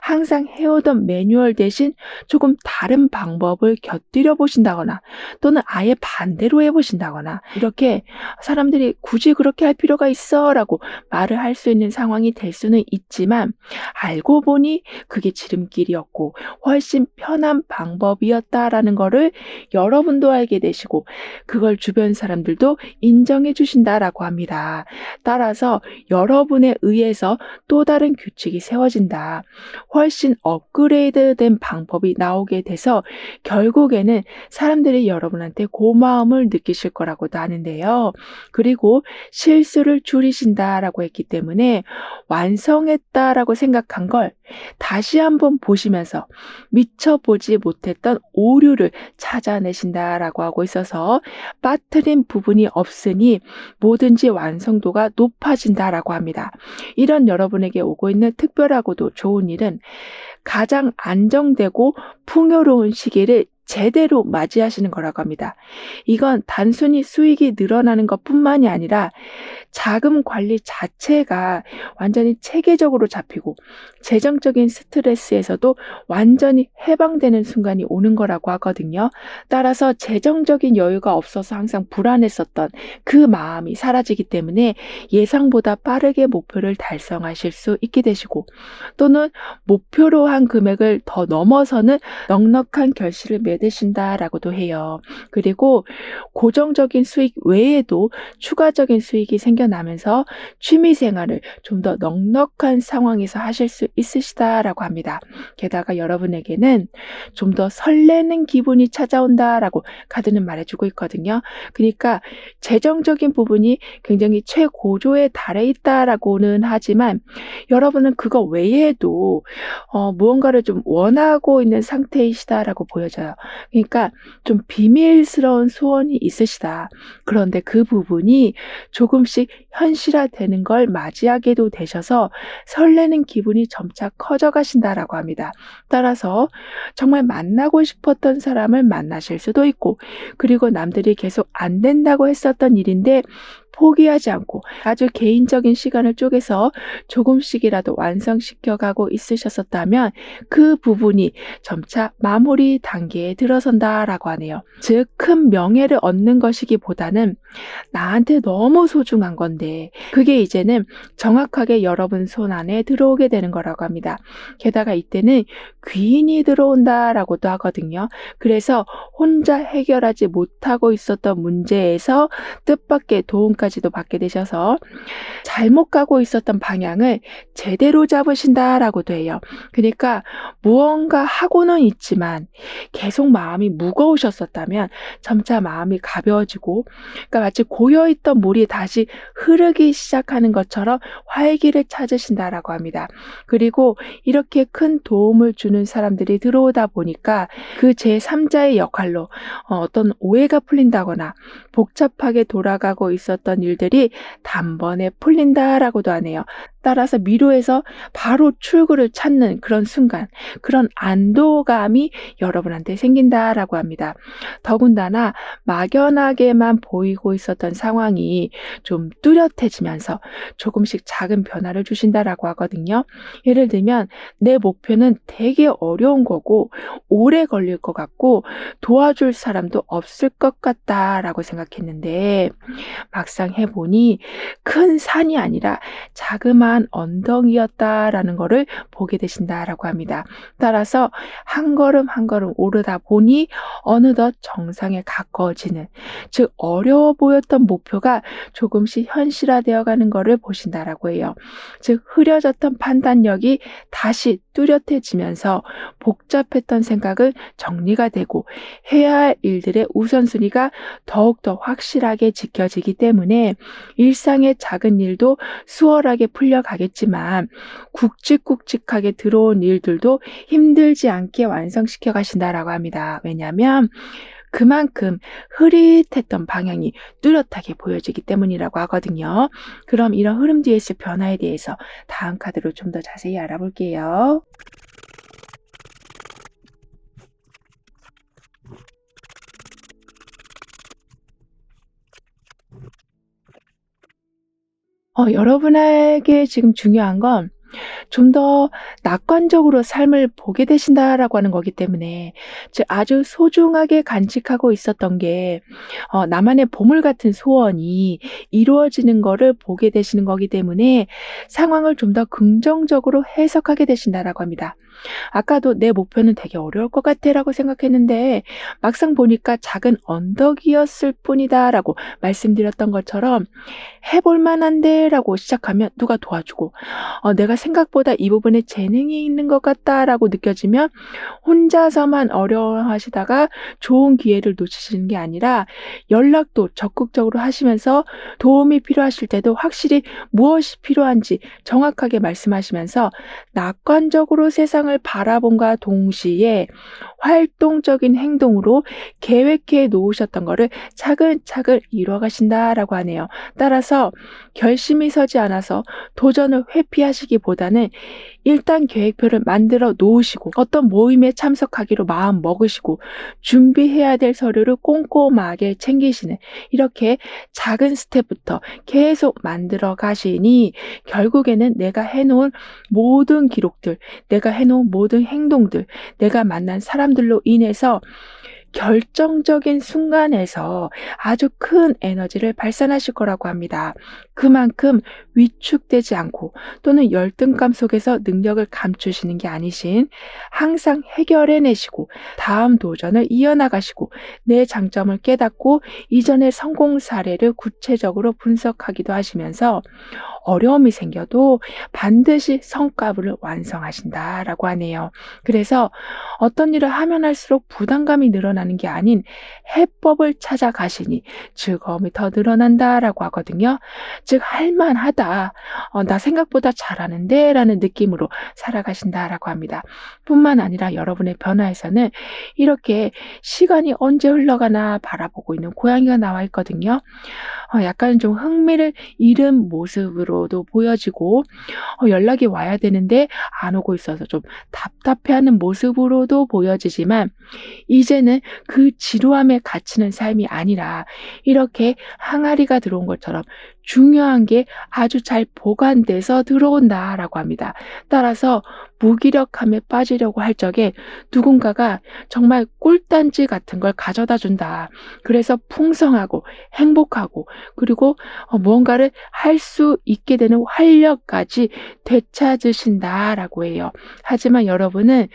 항상 해오던 매뉴얼 대신 조금 다른 방법을 곁들여 보신다거나, 또는 아예 반대로 해보신다거나, 이렇게 사람들이 굳이 그렇게 할 필요가 있어 라고 말을 할 수 있는 상황이 될 수는 있지만, 알고 보니 그게 지름길이었고 훨씬 편한 방법이었다라는 거를 여러분도 알게 되시고, 그걸 주변 사람들도 인정해 주신다라고 합니다. 따라서 여러분에 의해서 또 다른 규칙이 세워진다. 훨씬 업그레이드된 방법이 나오게 돼서 결국에는 사람들이 여러분한테 고마움을 느끼실 거라고도 하는데요. 그리고 실수를 줄이신다라고 했기 때문에 완성했다라고 생각한 걸 다시 한번 보시면서 미처 보지 못했던 오류를 찾아내신다라고 하고 있어서, 빠뜨린 부분이 없으니 뭐든지 완성도가 높아진다라고 합니다. 이런 여러분에게 오고 있는 특별하고도 좋은 일은 가장 안정되고 풍요로운 시기를 제대로 맞이하시는 거라고 합니다. 이건 단순히 수익이 늘어나는 것뿐만이 아니라 자금 관리 자체가 완전히 체계적으로 잡히고 재정적인 스트레스에서도 완전히 해방되는 순간이 오는 거라고 하거든요. 따라서 재정적인 여유가 없어서 항상 불안했었던 그 마음이 사라지기 때문에 예상보다 빠르게 목표를 달성하실 수 있게 되시고, 또는 목표로 한 금액을 더 넘어서는 넉넉한 결실을 맺으신다라고도 해요. 그리고 고정적인 수익 외에도 추가적인 수익이 생겨나면서 취미 생활을 좀 더 넉넉한 상황에서 하실 수 있으시다라고 합니다. 게다가 여러분에게는 좀 더 설레는 기분이 찾아온다라고 카드는 말해주고 있거든요. 그러니까 재정적인 부분이 굉장히 최고조에 달해 있다라고는 하지만, 여러분은 그거 외에도 무언가를 좀 원하고 있는 상태이시다라고 보여져요. 그러니까 좀 비밀스러운 소원이 있으시다. 그런데 그 부분이 조금씩 현실화되는 걸 맞이하게도 되셔서 설레는 기분이 점차 커져 가신다라고 합니다. 따라서 정말 만나고 싶었던 사람을 만나실 수도 있고, 그리고 남들이 계속 안 된다고 했었던 일인데 포기하지 않고 아주 개인적인 시간을 쪼개서 조금씩이라도 완성시켜가고 있으셨었다면 그 부분이 점차 마무리 단계에 들어선다라고 하네요. 즉, 큰 명예를 얻는 것이기보다는 나한테 너무 소중한 건데 그게 이제는 정확하게 여러분 손 안에 들어오게 되는 거라고 합니다. 게다가 이때는 귀인이 들어온다라고도 하거든요. 그래서 혼자 해결하지 못하고 있었던 문제에서 뜻밖의 도움까지도 받게 되셔서 잘못 가고 있었던 방향을 제대로 잡으신다라고도 해요. 그러니까 무언가 하고는 있지만 계속 마음이 무거우셨었다면 점차 마음이 가벼워지고, 그러니까 마치 고여있던 물이 다시 흐르기 시작하는 것처럼 활기를 찾으신다라고 합니다. 그리고 이렇게 큰 도움을 주는 사람들이 들어오다 보니까 그 제3자의 역할로 어떤 오해가 풀린다거나 복잡하게 돌아가고 있었던 일들이 단번에 풀린다라고도 하네요. 따라서 미로에서 바로 출구를 찾는 그런 순간, 그런 안도감이 여러분한테 생긴다라고 합니다. 더군다나 막연하게만 보이고 있었던 상황이 좀 뚜렷해지면서 조금씩 작은 변화를 주신다라고 하거든요. 예를 들면 내 목표는 되게 어려운 거고 오래 걸릴 것 같고 도와줄 사람도 없을 것 같다라고 생각했는데, 막상 해보니 큰 산이 아니라 자그마한 언덕이었다라는 것을 보게 되신다라고 합니다. 따라서 한 걸음 한 걸음 오르다 보니 어느덧 정상에 가까워지는, 즉 어려워 보였던 목표가 조금씩 현실화되어 가는 것을 보신다라고 해요. 즉 흐려졌던 판단력이 다시 뚜렷해지면서 복잡했던 생각은 정리가 되고 해야 할 일들의 우선순위가 더욱더 확실하게 지켜지기 때문에 일상의 작은 일도 수월하게 풀려가겠지만 굵직굵직하게 들어온 일들도 힘들지 않게 완성시켜 가신다라고 합니다. 왜냐하면 그만큼 흐릿했던 방향이 뚜렷하게 보여지기 때문이라고 하거든요. 그럼 이런 흐름 뒤에 있을 변화에 대해서 다음 카드로 좀 더 자세히 알아볼게요. 여러분에게 지금 중요한 건 좀 더 낙관적으로 삶을 보게 되신다라고 하는 거기 때문에, 즉 아주 소중하게 간직하고 있었던 게 나만의 보물 같은 소원이 이루어지는 거를 보게 되시는 거기 때문에 상황을 좀 더 긍정적으로 해석하게 되신다라고 합니다. 아까도 "내 목표는 되게 어려울 것 같아."라고 생각했는데 막상 보니까 "작은 언덕이었을 뿐이다."라고 말씀드렸던 것처럼 "해 볼 만한데."라고 시작하면 누가 도와주고, "내가 생각보다 이 부분에 재능이 있는 것 같다."라고 느껴지면 혼자서만 어려워하시다가 좋은 기회를 놓치시는 게 아니라 연락도 적극적으로 하시면서 도움이 필요하실 때도 확실히 무엇이 필요한지 정확하게 말씀하시면서 낙관적으로 세상을 바라본과 동시에 활동적인 행동으로 계획해 놓으셨던 거를 차근차근 이루어 가신다라고 하네요. 따라서 결심이 서지 않아서 도전을 회피하시기보다는 일단 계획표를 만들어 놓으시고 어떤 모임에 참석하기로 마음 먹으시고 준비해야 될 서류를 꼼꼼하게 챙기시는, 이렇게 작은 스텝부터 계속 만들어 가시니 결국에는 내가 해 놓은 모든 기록들, 내가 해 놓은 모든 행동들, 내가 만난 사람들로 인해서 결정적인 순간에서 아주 큰 에너지를 발산하실 거라고 합니다. 그만큼 위축되지 않고 또는 열등감 속에서 능력을 감추시는 게 아니신, 항상 해결해 내시고 다음 도전을 이어나가시고 내 장점을 깨닫고 이전의 성공 사례를 구체적으로 분석하기도 하시면서 어려움이 생겨도 반드시 성과물을 완성하신다라고 하네요. 그래서 어떤 일을 하면 할수록 부담감이 늘어나는 게 아닌 해법을 찾아가시니 즐거움이 더 늘어난다라고 하거든요. 즉 할만하다, 나 생각보다 잘하는데 라는 느낌으로 살아가신다라고 합니다. 뿐만 아니라 여러분의 변화에서는 이렇게 시간이 언제 흘러가나 바라보고 있는 고양이가 나와 있거든요. 약간 좀 흥미를 잃은 모습으로도 보여지고 연락이 와야 되는데 안 오고 있어서 좀 답답해하는 모습으로도 보여지지만, 이제는 그 지루함에 갇히는 삶이 아니라 이렇게 항아리가 들어온 것처럼 중요한 게 아주 잘 보관돼서 들어온다라고 합니다. 따라서 무기력함에 빠지려고 할 적에 누군가가 정말 꿀단지 같은 걸 가져다 준다. 그래서 풍성하고 행복하고, 그리고 무언가를 할 수 있게 되는 활력까지 되찾으신다라고 해요. 하지만 여러분은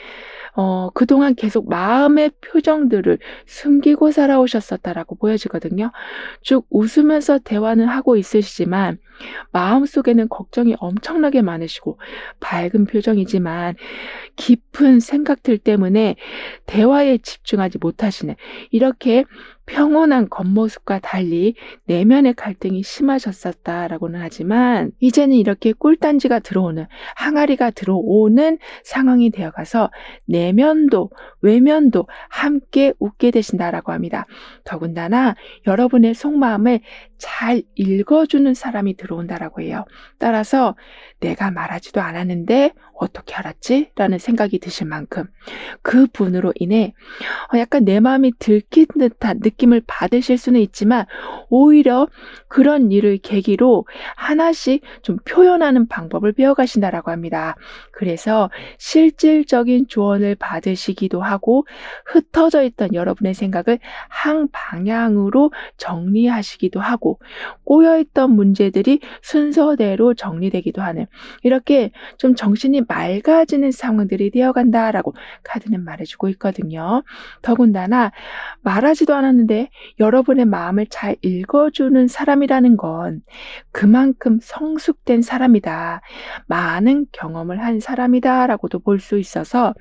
그동안 계속 마음의 표정들을 숨기고 살아오셨었다라고 보여지거든요. 쭉 웃으면서 대화는 하고 있으시지만 마음속에는 걱정이 엄청나게 많으시고 밝은 표정이지만 깊은 생각들 때문에 대화에 집중하지 못하시는, 이렇게 평온한 겉모습과 달리 내면의 갈등이 심하셨었다라고는 하지만 이제는 이렇게 꿀단지가 들어오는, 항아리가 들어오는 상황이 되어가서 내면도 외면도 함께 웃게 되신다라고 합니다. 더군다나 여러분의 속마음을 잘 읽어주는 사람이 들어온다라고 해요. 따라서 내가 말하지도 않았는데 어떻게 알았지? 라는 생각이 드실 만큼 그 분으로 인해 약간 내 마음이 들킨 듯한 느낌을 받으실 수는 있지만, 오히려 그런 일을 계기로 하나씩 좀 표현하는 방법을 배워가신다라고 합니다. 그래서 실질적인 조언을 받으시기도 하고 흩어져 있던 여러분의 생각을 한 방향으로 정리하시기도 하고 꼬여있던 문제들이 순서대로 정리되기도 하는, 이렇게 좀 정신이 맑아지는 상황들이 되어간다라고 카드는 말해주고 있거든요. 더군다나 말하지도 않았는데 여러분의 마음을 잘 읽어주는 사람이라는 건 그만큼 성숙된 사람이다, 많은 경험을 한 사람이다 라고도 볼 수 있어서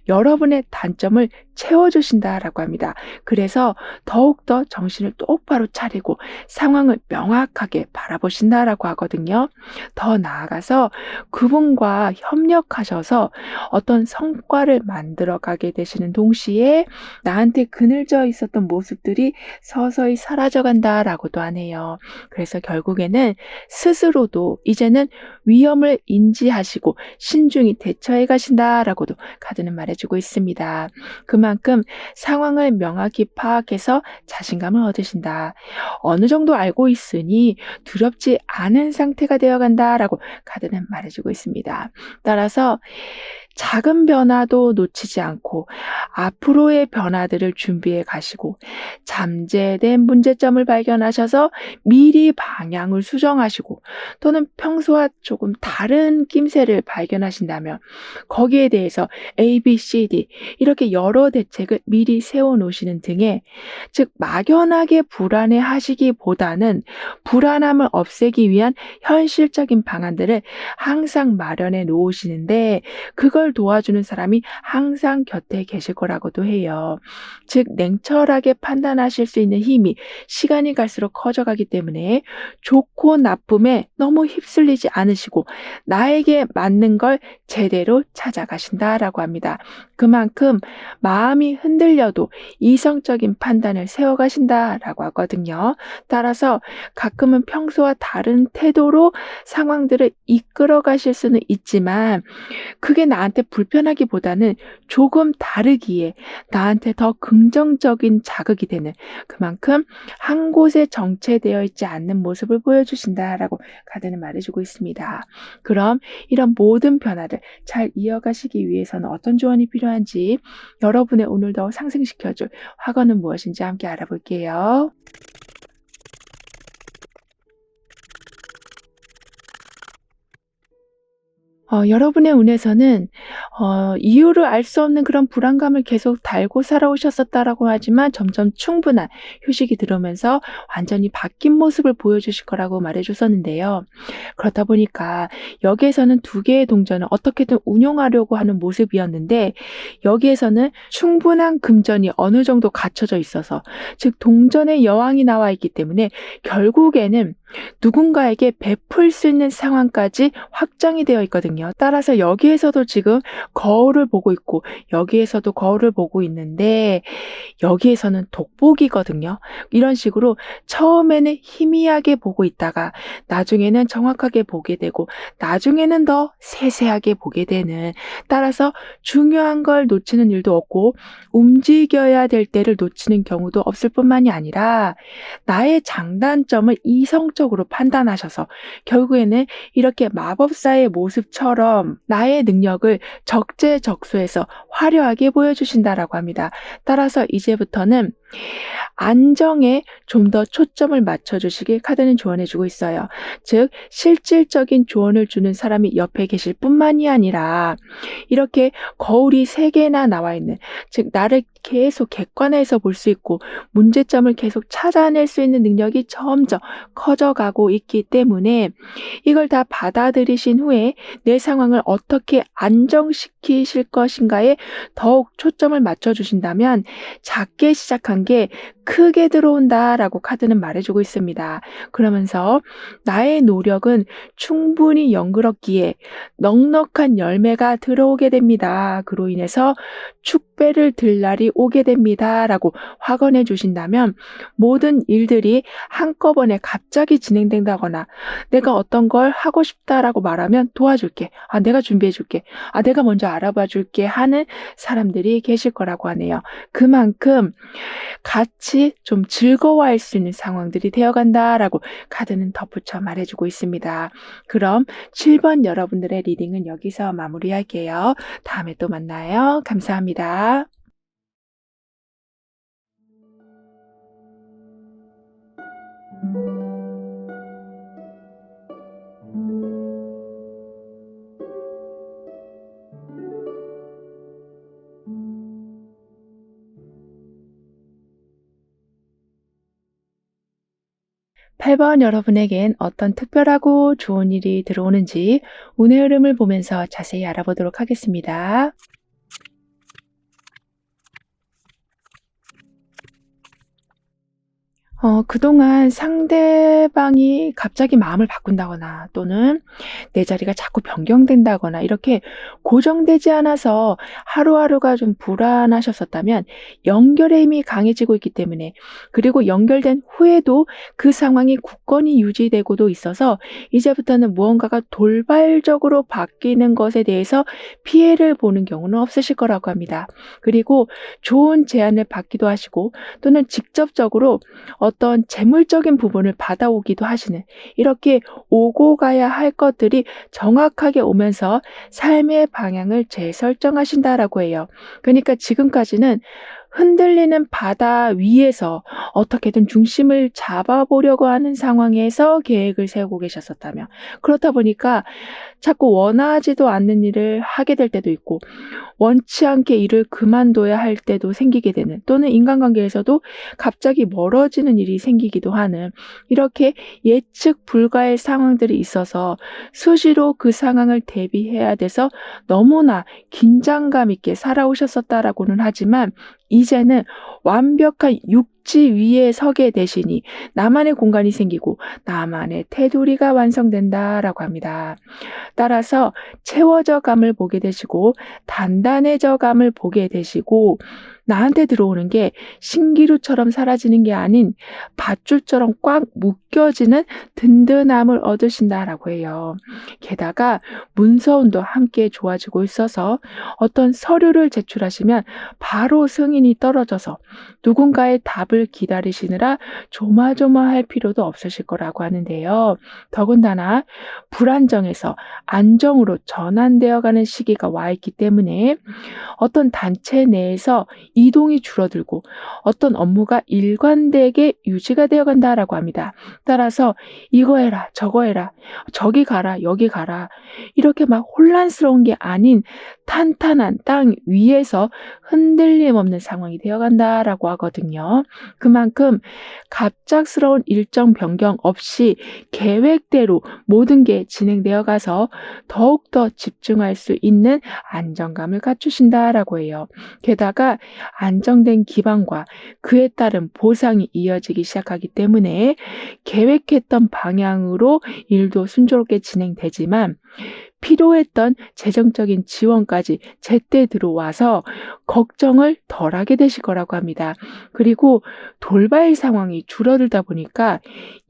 여러분의 단점을 채워주신다라고 합니다. 그래서 더욱더 정신을 똑바로 차리고 상황을 명확하게 바라보신다라고 하거든요. 더 나아가서 그분과 협력하셔서 어떤 성과를 만들어가게 되시는 동시에 나한테 그늘져 있었던 모습들이 서서히 사라져간다라고도 하네요. 그래서 결국에는 스스로도 이제는 위험을 인지하시고 신중히 대처해 가신다라고도 카드는 말해 말해주고 있습니다. 그만큼 상황을 명확히 파악해서 자신감을 얻으신다. 어느 정도 알고 있으니 두렵지 않은 상태가 되어간다라고 카드는 말해주고 있습니다. 따라서 작은 변화도 놓치지 않고 앞으로의 변화들을 준비해 가시고 잠재된 문제점을 발견하셔서 미리 방향을 수정하시고 또는 평소와 조금 다른 낌새를 발견하신다면 거기에 대해서 A, B, C, D 이렇게 여러 대책을 미리 세워 놓으시는 등의 즉 막연하게 불안해 하시기보다는 불안함을 없애기 위한 현실적인 방안들을 항상 마련해 놓으시는데 그걸 도와주는 사람이 항상 곁에 계실 거라고도 해요. 즉 냉철하게 판단하실 수 있는 힘이 시간이 갈수록 커져가기 때문에 좋고 나쁨에 너무 휩쓸리지 않으시고 나에게 맞는 걸 제대로 찾아가신다라고 합니다. 그만큼 마음이 흔들려도 이성적인 판단을 세워가신다라고 하거든요. 따라서 가끔은 평소와 다른 태도로 상황들을 이끌어 가실 수는 있지만 그게 나한테 불편하기보다는 조금 다르기에 나한테 더 긍정적인 자극이 되는 그만큼 한 곳에 정체되어 있지 않는 모습을 보여주신다라고 카드는 말해주고 있습니다. 그럼 이런 모든 변화를 잘 이어가시기 위해서는 어떤 조언이 필요한지 여러분의 오늘 더 상승시켜줄 화건은 무엇인지 함께 알아볼게요. 여러분의 운에서는 이유를 알 수 없는 그런 불안감을 계속 달고 살아오셨었다라고 하지만 점점 충분한 휴식이 들어오면서 완전히 바뀐 모습을 보여주실 거라고 말해줬었는데요. 그렇다 보니까 여기에서는 두 개의 동전을 어떻게든 운용하려고 하는 모습이었는데 여기에서는 충분한 금전이 어느 정도 갖춰져 있어서 즉 동전의 여왕이 나와 있기 때문에 결국에는 누군가에게 베풀 수 있는 상황까지 확정이 되어 있거든요. 따라서 여기에서도 지금 거울을 보고 있고 여기에서도 거울을 보고 있는데 여기에서는 돋보기거든요. 이런 식으로 처음에는 희미하게 보고 있다가 나중에는 정확하게 보게 되고 나중에는 더 세세하게 보게 되는 따라서 중요한 걸 놓치는 일도 없고 움직여야 될 때를 놓치는 경우도 없을 뿐만이 아니라 나의 장단점을 이성적으로 판단하셔서 결국에는 이렇게 마법사의 모습처럼 나의 능력을 적재적소에서 화려하게 보여주신다라고 합니다. 따라서 이제부터는 안정에 좀 더 초점을 맞춰주시길 카드는 조언해주고 있어요. 즉 실질적인 조언을 주는 사람이 옆에 계실 뿐만이 아니라 이렇게 거울이 3개나 나와 있는 즉 나를 계속 객관해서 볼 수 있고 문제점을 계속 찾아낼 수 있는 능력이 점점 커져가고 있기 때문에 이걸 다 받아들이신 후에 내 상황을 어떻게 안정시키실 것인가에 더욱 초점을 맞춰주신다면 작게 시작한 게 크게 들어온다라고 카드는 말해주고 있습니다. 그러면서 나의 노력은 충분히 연그럽기에 넉넉한 열매가 들어오게 됩니다. 그로 인해서 축배를 들 날이 오게 됩니다. 라고 확언해 주신다면 모든 일들이 한꺼번에 갑자기 진행된다거나 내가 어떤 걸 하고 싶다라고 말하면 도와줄게. 내가 준비해 줄게. 내가 먼저 알아봐 줄게 하는 사람들이 계실 거라고 하네요. 그만큼 같이 좀 즐거워할 수 있는 상황들이 되어간다라고 카드는 덧붙여 말해주고 있습니다. 그럼 7번 여러분들의 리딩은 여기서 마무리할게요. 다음에 또 만나요. 감사합니다. 8번 여러분에겐 어떤 특별하고 좋은 일이 들어오는지 운의 흐름을 보면서 자세히 알아보도록 하겠습니다. 그동안 상대방이 갑자기 마음을 바꾼다거나 또는 내 자리가 자꾸 변경된다거나 이렇게 고정되지 않아서 하루하루가 좀 불안하셨었다면 연결의 힘이 강해지고 있기 때문에, 그리고 연결된 후에도 그 상황이 굳건히 유지되고도 있어서 이제부터는 무언가가 돌발적으로 바뀌는 것에 대해서 피해를 보는 경우는 없으실 거라고 합니다. 그리고 좋은 제안을 받기도 하시고 또는 직접적으로 어떤 재물적인 부분을 받아오기도 하시는, 이렇게 오고 가야 할 것들이 정확하게 오면서 삶의 방향을 재설정하신다라고 해요. 그러니까 지금까지는 흔들리는 바다 위에서 어떻게든 중심을 잡아보려고 하는 상황에서 계획을 세우고 계셨었다면, 그렇다 보니까 자꾸 원하지도 않는 일을 하게 될 때도 있고 원치 않게 일을 그만둬야 할 때도 생기게 되는, 또는 인간관계에서도 갑자기 멀어지는 일이 생기기도 하는, 이렇게 예측 불가의 상황들이 있어서 수시로 그 상황을 대비해야 돼서 너무나 긴장감 있게 살아오셨었다라고는 하지만, 이제는 완벽한 육지 위에 서게 되시니 나만의 공간이 생기고 나만의 테두리가 완성된다라고 합니다. 따라서 채워져 감을 보게 되시고 단단해져 감을 보게 되시고, 나한테 들어오는 게 신기루처럼 사라지는 게 아닌 밧줄처럼 꽉 묶여지는 든든함을 얻으신다라고 해요. 게다가 문서운도 함께 좋아지고 있어서 어떤 서류를 제출하시면 바로 승인이 떨어져서 누군가의 답을 기다리시느라 조마조마할 필요도 없으실 거라고 하는데요. 더군다나 불안정에서 안정으로 전환되어 가는 시기가 와 있기 때문에 어떤 단체 내에서 이동이 줄어들고 어떤 업무가 일관되게 유지가 되어 간다라고 합니다. 따라서 이거 해라, 저거 해라, 저기 가라, 여기 가라, 이렇게 막 혼란스러운 게 아닌 탄탄한 땅 위에서 흔들림 없는 상황이 되어 간다라고 하거든요. 그만큼 갑작스러운 일정 변경 없이 계획대로 모든 게 진행되어 가서 더욱더 집중할 수 있는 안정감을 갖추신다라고 해요. 게다가 안정된 기반과 그에 따른 보상이 이어지기 시작하기 때문에 계획했던 방향으로 일도 순조롭게 진행되지만 필요했던 재정적인 지원까지 제때 들어와서 걱정을 덜하게 되실 거라고 합니다. 그리고 돌발 상황이 줄어들다 보니까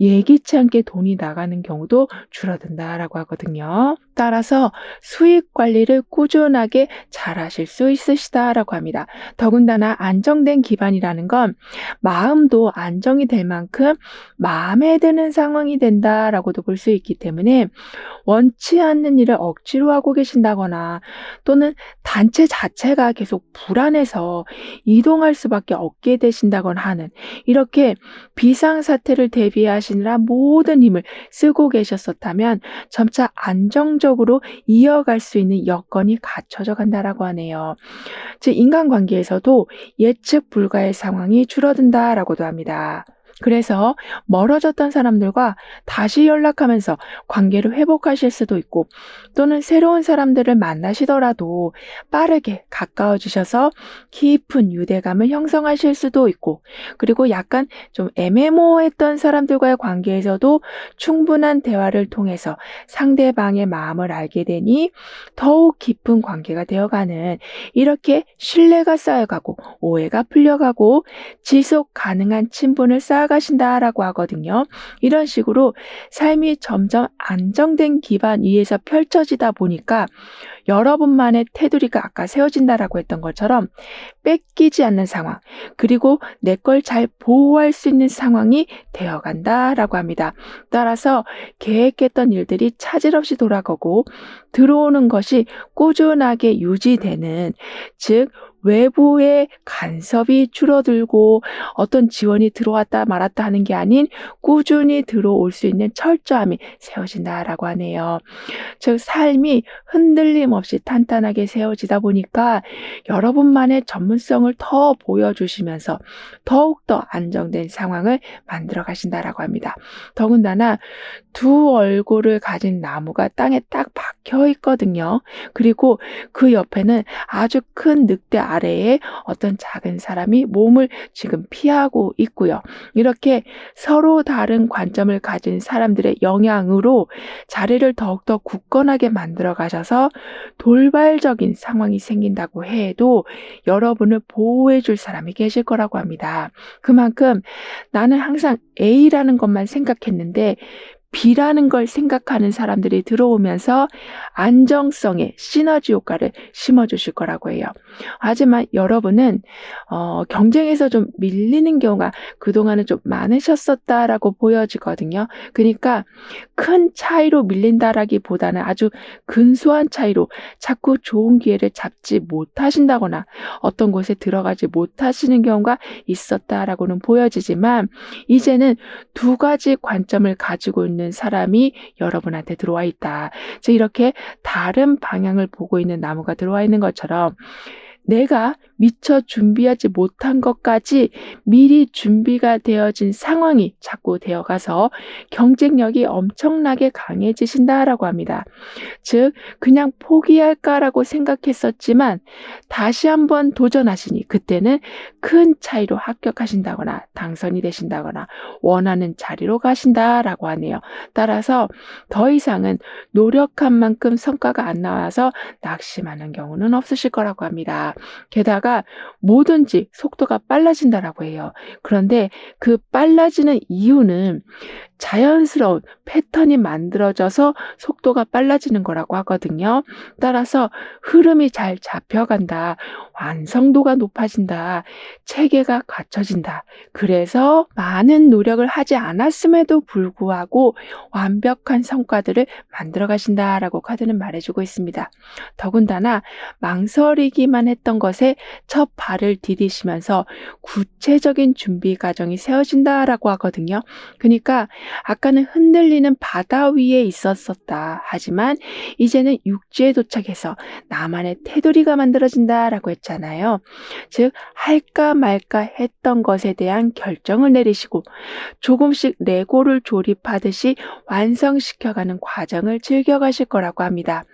예기치 않게 돈이 나가는 경우도 줄어든다라고 하거든요. 따라서 수익 관리를 꾸준하게 잘 하실 수 있으시다라고 합니다. 더군다나 안정된 기반이라는 건 마음도 안정이 될 만큼 마음에 드는 상황이 된다라고도 볼 수 있기 때문에, 원치 않는 일을 억지로 하고 계신다거나 또는 단체 자체가 계속 불안해서 이동할 수밖에 없게 되신다거나 하는, 이렇게 비상사태를 대비하시느라 모든 힘을 쓰고 계셨었다면 점차 안정적으로 이어갈 수 있는 여건이 갖춰져 간다라고 하네요. 즉 인간관계에서도 예측 불가의 상황이 줄어든다라고도 합니다. 그래서 멀어졌던 사람들과 다시 연락하면서 관계를 회복하실 수도 있고, 또는 새로운 사람들을 만나시더라도 빠르게 가까워지셔서 깊은 유대감을 형성하실 수도 있고, 그리고 약간 좀 애매모호했던 사람들과의 관계에서도 충분한 대화를 통해서 상대방의 마음을 알게 되니 더욱 깊은 관계가 되어가는, 이렇게 신뢰가 쌓여가고 오해가 풀려가고 지속 가능한 친분을 쌓아가신다라고 하거든요. 이런 식으로 삶이 점점 안정된 기반 위에서 펼쳐지다 보니까 여러분만의 테두리가 아까 세워진다라고 했던 것처럼 뺏기지 않는 상황, 그리고 내 걸 잘 보호할 수 있는 상황이 되어간다라고 합니다. 따라서 계획했던 일들이 차질 없이 돌아가고 들어오는 것이 꾸준하게 유지되는, 즉 외부의 간섭이 줄어들고 어떤 지원이 들어왔다 말았다 하는 게 아닌 꾸준히 들어올 수 있는 철저함이 세워진다라고 하네요. 즉 삶이 흔들림 없이 탄탄하게 세워지다 보니까 여러분만의 전문성을 더 보여주시면서 더욱더 안정된 상황을 만들어 가신다라고 합니다. 더군다나 두 얼굴을 가진 나무가 땅에 딱 박혀 있거든요. 그리고 그 옆에는 아주 큰 늑대 아래에 어떤 작은 사람이 몸을 지금 피하고 있고요. 이렇게 서로 다른 관점을 가진 사람들의 영향으로 자리를 더욱더 굳건하게 만들어 가셔서 돌발적인 상황이 생긴다고 해도 여러분을 보호해 줄 사람이 계실 거라고 합니다. 그만큼 나는 항상 A라는 것만 생각했는데 B라는 걸 생각하는 사람들이 들어오면서 안정성의 시너지 효과를 심어주실 거라고 해요. 하지만 여러분은 경쟁에서 좀 밀리는 경우가 그동안은 좀 많으셨었다라고 보여지거든요. 그러니까 큰 차이로 밀린다라기보다는 아주 근소한 차이로 자꾸 좋은 기회를 잡지 못하신다거나 어떤 곳에 들어가지 못하시는 경우가 있었다라고는 보여지지만 이제는 두 가지 관점을 가지고 있는 사람이 여러분한테 들어와 있다. 즉 이렇게 다른 방향을 보고 있는 나무가 들어와 있는 것처럼 내가 미처 준비하지 못한 것까지 미리 준비가 되어진 상황이 자꾸 되어가서 경쟁력이 엄청나게 강해지신다라고 합니다. 즉 그냥 포기할까라고 생각했었지만 다시 한번 도전하시니 그때는 큰 차이로 합격하신다거나 당선이 되신다거나 원하는 자리로 가신다라고 하네요. 따라서 더 이상은 노력한 만큼 성과가 안 나와서 낙심하는 경우는 없으실 거라고 합니다. 게다가 뭐든지 속도가 빨라진다라고 해요. 그런데 그 빨라지는 이유는 자연스러운 패턴이 만들어져서 속도가 빨라지는 거라고 하거든요. 따라서 흐름이 잘 잡혀간다. 완성도가 높아진다. 체계가 갖춰진다. 그래서 많은 노력을 하지 않았음에도 불구하고 완벽한 성과들을 만들어 가신다라고 카드는 말해주고 있습니다. 더군다나 망설이기만 했던 것에 첫 발을 디디시면서 구체적인 준비 과정이 세워진다라고 하거든요. 그러니까 아까는 흔들리는 바다 위에 있었었다. 하지만 이제는 육지에 도착해서 나만의 테두리가 만들어진다라고 했잖아요. 즉 할까 말까 했던 것에 대한 결정을 내리시고 조금씩 레고를 조립하듯이 완성시켜가는 과정을 즐겨가실 거라고 합니다.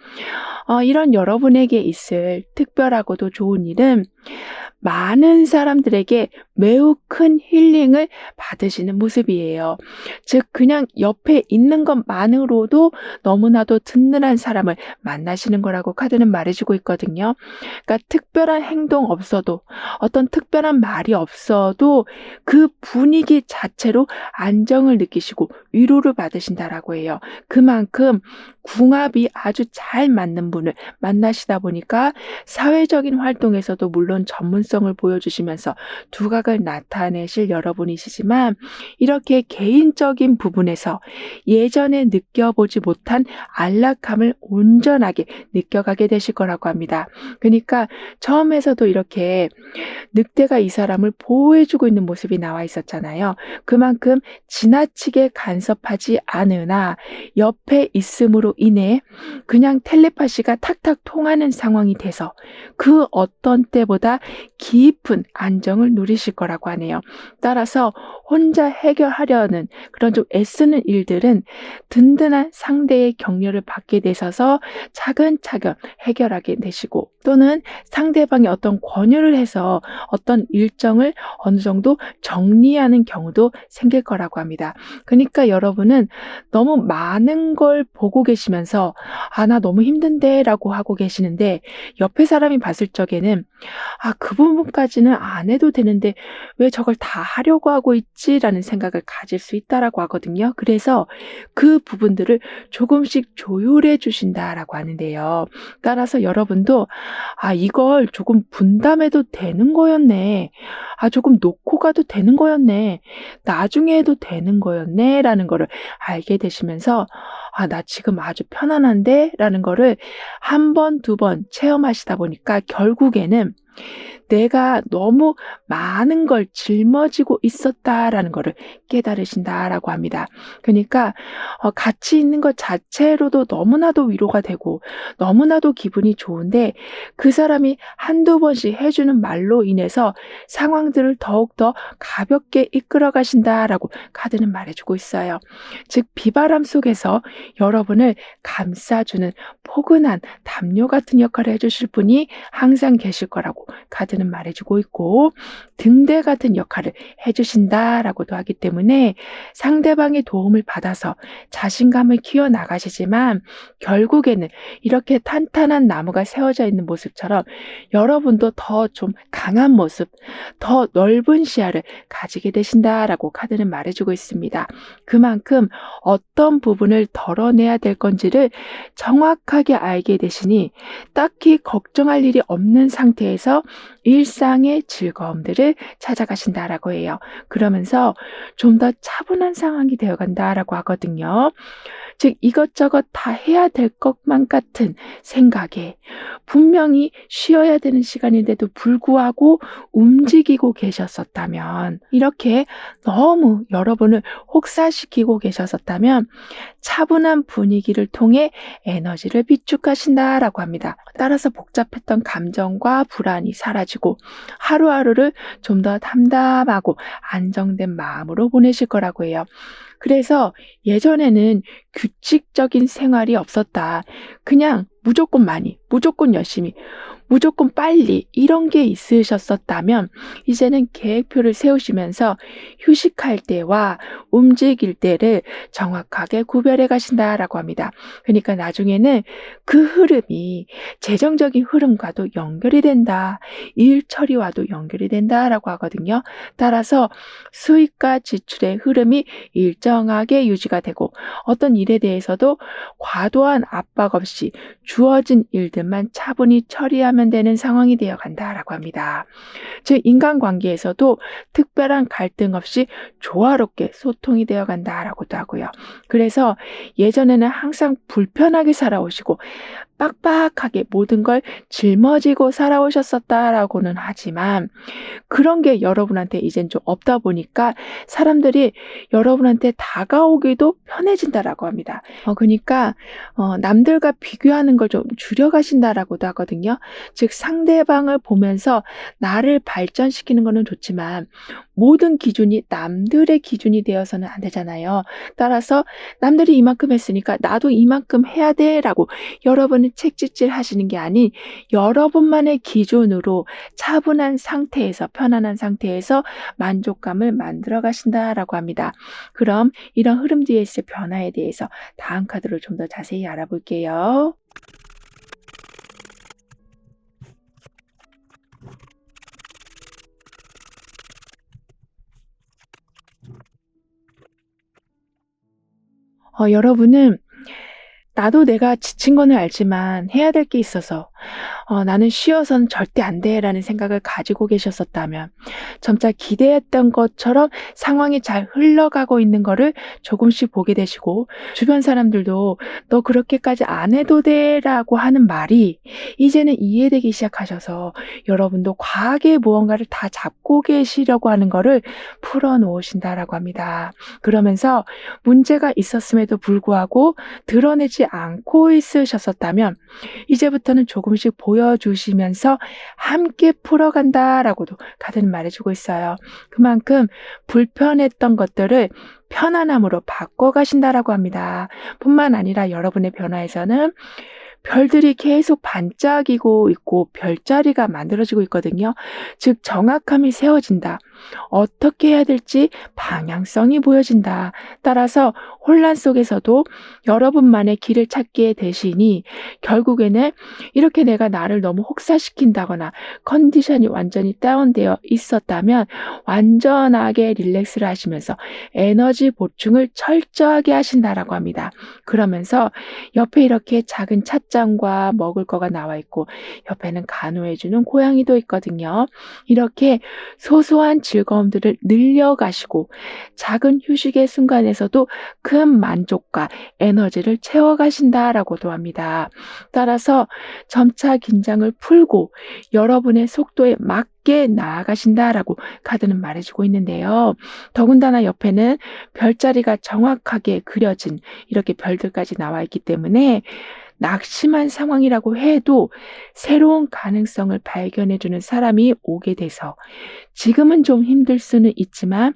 이런 여러분에게 있을 특별하고도 좋은 일은 많은 사람들에게 매우 큰 힐링을 받으시는 모습이에요. 즉 그냥 옆에 있는 것만으로도 너무나도 든든한 사람을 만나시는 거라고 카드는 말해주고 있거든요. 그러니까 특별한 행동 없어도 어떤 특별한 말이 없어도 그 분위기 자체로 안정을 느끼시고 위로를 받으신다라고 해요. 그만큼 궁합이 아주 잘 맞는 분을 만나시다 보니까 사회적인 활동에서도 물론 전문성을 보여주시면서 두각을 나타내실 여러분이시지만 이렇게 개인적인 부분에서 예전에 느껴보지 못한 안락함을 온전하게 느껴가게 되실 거라고 합니다. 그러니까 처음에서도 이렇게 늑대가 이 사람을 보호해주고 있는 모습이 나와 있었잖아요. 그만큼 지나치게 간섭하지 않으나 옆에 있음으로 인해 그냥 텔레파시가 탁탁 통하는 상황이 돼서 그 어떤 때보다 깊은 안정을 누리실 거라고 하네요. 따라서 혼자 해결하려는 그런 좀 애쓰는 일들은 든든한 상대의 격려를 받게 되셔서 차근차근 해결하게 되시고 또는 상대방이 어떤 권유를 해서 어떤 일정을 어느 정도 정리하는 경우도 생길 거라고 합니다. 그러니까 여러분은 너무 많은 걸 보고 계시면서 나 너무 힘든데 라고 하고 계시는데 옆에 사람이 봤을 적에는 그 부분까지는 안 해도 되는데 왜 저걸 다 하려고 하고 있지? 라는 생각을 가질 수 있다라고 하거든요. 그래서 그 부분들을 조금씩 조율해 주신다라고 하는데요. 따라서 여러분도 이걸 조금 분담해도 되는 거였네. 조금 놓고 가도 되는 거였네. 나중에 해도 되는 거였네. 라는 거를 알게 되시면서 나 지금 아주 편안한데? 라는 거를 한 번, 두 번 체험하시다 보니까 결국에는 내가 너무 많은 걸 짊어지고 있었다라는 거를 깨달으신다라고 합니다. 그러니까 같이 있는 것 자체로도 너무나도 위로가 되고 너무나도 기분이 좋은데, 그 사람이 한두 번씩 해주는 말로 인해서 상황들을 더욱더 가볍게 이끌어 가신다라고 카드는 말해주고 있어요. 즉, 비바람 속에서 여러분을 감싸주는 포근한 담요 같은 역할을 해주실 분이 항상 계실 거라고 카드는 말해주고 있고, 등대 같은 역할을 해주신다라고도 하기 때문에 상대방의 도움을 받아서 자신감을 키워나가시지만, 결국에는 이렇게 탄탄한 나무가 세워져 있는 모습처럼 여러분도 더 좀 강한 모습, 더 넓은 시야를 가지게 되신다라고 카드는 말해주고 있습니다. 그만큼 어떤 부분을 덜어내야 될 건지를 정확하게 알게 되시니 딱히 걱정할 일이 없는 상태에서 일상의 즐거움들을 찾아가신다라고 해요. 그러면서 좀 더 차분한 상황이 되어간다라고 하거든요. 즉, 이것저것 다 해야 될 것만 같은 생각에 분명히 쉬어야 되는 시간인데도 불구하고 움직이고 계셨었다면, 이렇게 너무 여러분을 혹사시키고 계셨었다면 차분한 분위기를 통해 에너지를 비축하신다라고 합니다. 따라서 복잡했던 감정과 불안이 사라지고 하루하루를 좀 더 담담하고 안정된 마음으로 보내실 거라고 해요. 그래서 예전에는 규칙적인 생활이 없었다, 그냥 무조건 많이, 무조건 열심히, 무조건 빨리, 이런 게 있으셨었다면 이제는 계획표를 세우시면서 휴식할 때와 움직일 때를 정확하게 구별해 가신다라고 합니다. 그러니까 나중에는 그 흐름이 재정적인 흐름과도 연결이 된다, 일 처리와도 연결이 된다라고 하거든요. 따라서 수익과 지출의 흐름이 일정하게 유지가 되고, 어떤 일에 대해서도 과도한 압박 없이 주어진 일들만 차분히 처리하면 되는 상황이 되어 간다라고 합니다. 즉, 인간관계에서도 특별한 갈등 없이 조화롭게 소통이 되어 간다라고도 하고요. 그래서 예전에는 항상 불편하게 살아오시고 빡빡하게 모든 걸 짊어지고 살아오셨었다라고는 하지만, 그런 게 여러분한테 이젠 좀 없다 보니까 사람들이 여러분한테 다가오기도 편해진다라고 합니다. 그러니까 남들과 비교하는 걸 좀 줄여가신다라고도 하거든요. 즉, 상대방을 보면서 나를 발전시키는 거는 좋지만 모든 기준이 남들의 기준이 되어서는 안 되잖아요. 따라서 남들이 이만큼 했으니까 나도 이만큼 해야 돼라고 여러분은 책짓질 하시는 게 아닌, 여러분만의 기준으로 차분한 상태에서, 편안한 상태에서 만족감을 만들어 가신다라고 합니다. 그럼 이런 흐름 뒤에 있을 변화에 대해서 다음 카드로 좀 더 자세히 알아볼게요. 여러분은 나도 내가 지친 거는 알지만 해야 될 게 있어서 나는 쉬어서는 절대 안 돼라는 생각을 가지고 계셨었다면, 점차 기대했던 것처럼 상황이 잘 흘러가고 있는 거를 조금씩 보게 되시고, 주변 사람들도 너 그렇게까지 안 해도 돼라고 하는 말이 이제는 이해되기 시작하셔서 여러분도 과하게 무언가를 다 잡고 계시려고 하는 거를 풀어놓으신다라고 합니다. 그러면서 문제가 있었음에도 불구하고 드러내지 않고 있으셨었다면 이제부터는 조금씩 보여주시면서 함께 풀어간다라고도 카드는 말해주고 있어요. 그만큼 불편했던 것들을 편안함으로 바꿔가신다라고 합니다. 뿐만 아니라 여러분의 변화에서는 별들이 계속 반짝이고 있고 별자리가 만들어지고 있거든요. 즉, 정확함이 세워진다. 어떻게 해야 될지 방향성이 보여진다. 따라서 혼란 속에서도 여러분만의 길을 찾게 되시니, 결국에는 이렇게 내가 나를 너무 혹사시킨다거나 컨디션이 완전히 다운되어 있었다면 완전하게 릴렉스를 하시면서 에너지 보충을 철저하게 하신다라고 합니다. 그러면서 옆에 이렇게 작은 찻잔과 먹을 거가 나와 있고 옆에는 간호해주는 고양이도 있거든요. 이렇게 소소한 즐거움들을 늘려가시고 작은 휴식의 순간에서도 큰 만족과 에너지를 채워가신다라고도 합니다. 따라서 점차 긴장을 풀고 여러분의 속도에 맞게 나아가신다라고 카드는 말해주고 있는데요. 더군다나 옆에는 별자리가 정확하게 그려진 이렇게 별들까지 나와 있기 때문에 낙심한 상황이라고 해도 새로운 가능성을 발견해주는 사람이 오게 돼서 지금은 좀 힘들 수는 있지만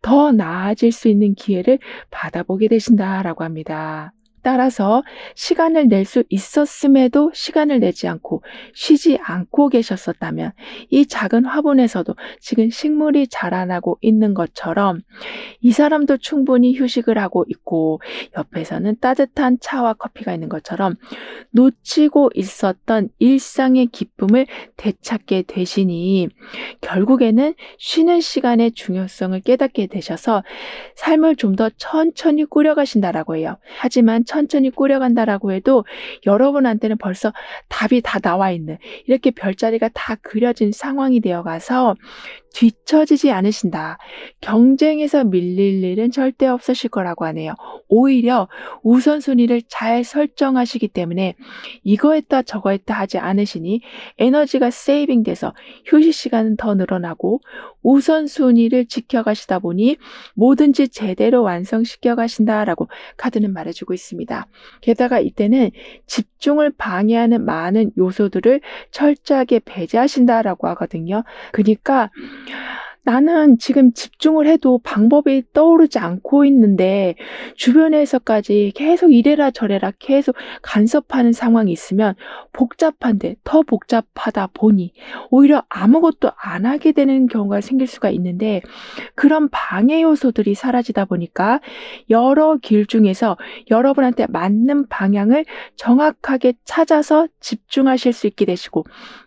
더 나아질 수 있는 기회를 받아보게 되신다라고 합니다. 따라서 시간을 낼 수 있었음에도 시간을 내지 않고 쉬지 않고 계셨었다면 이 작은 화분에서도 지금 식물이 자라나고 있는 것처럼 이 사람도 충분히 휴식을 하고 있고 옆에서는 따뜻한 차와 커피가 있는 것처럼 놓치고 있었던 일상의 기쁨을 되찾게 되시니 결국에는 쉬는 시간의 중요성을 깨닫게 되셔서 삶을 좀 더 천천히 꾸려가신다라고 해요. 하지만 천천히 꾸려간다라고 해도 여러분한테는 벌써 답이 다 나와 있는 이렇게 별자리가 다 그려진 상황이 되어가서 뒤처지지 않으신다. 경쟁에서 밀릴 일은 절대 없으실 거라고 하네요. 오히려 우선순위를 잘 설정하시기 때문에 이거 했다 저거 했다 하지 않으시니 에너지가 세이빙 돼서 휴식 시간은 더 늘어나고 우선순위를 지켜가시다 보니 뭐든지 제대로 완성시켜 가신다라고 카드는 말해주고 있습니다. 게다가 이때는 집중을 방해하는 많은 요소들을 철저하게 배제하신다라고 하거든요. 그러니까 나는 지금 집중을 해도 방법이 떠오르지 않고 있는데 주변에서까지 계속 이래라 저래라 계속 간섭하는 상황이 있으면 복잡한데 더 복잡하다 보니 오히려 아무것도 안 하게 되는 경우가 생길 수가 있는데 그런 방해 요소들이 사라지다 보니까 여러 길 중에서 여러분한테 맞는 방향을 정확하게 찾아서 집중하실 수 있게 되시고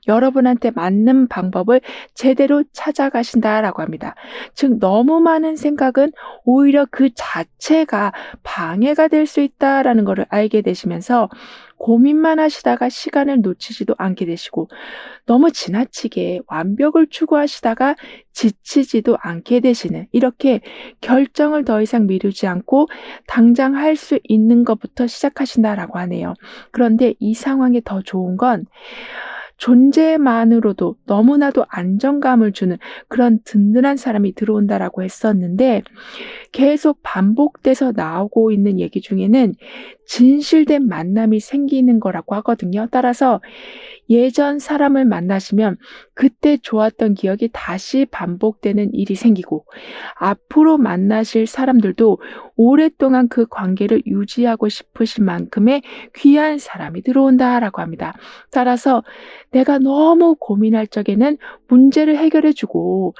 여러분한테 맞는 방법을 제대로 찾아가신다라고 합니다. 즉 너무 많은 생각은 오히려 그 자체가 방해가 될 수 있다라는 것을 알게 되시면서 고민만 하시다가 시간을 놓치지도 않게 되시고 너무 지나치게 완벽을 추구하시다가 지치지도 않게 되시는 이렇게 결정을 더 이상 미루지 않고 당장 할 수 있는 것부터 시작하신다라고 하네요. 그런데 이 상황에 더 좋은 건 존재만으로도 너무나도 안정감을 주는 그런 든든한 사람이 들어온다라고 했었는데 계속 반복돼서 나오고 있는 얘기 중에는 진실된 만남이 생기는 거라고 하거든요. 따라서 예전 사람을 만나시면 그때 좋았던 기억이 다시 반복되는 일이 생기고 앞으로 만나실 사람들도 오랫동안 그 관계를 유지하고 싶으신 만큼의 귀한 사람이 들어온다라고 합니다. 따라서 내가 너무 고민할 적에는 문제를 해결해주고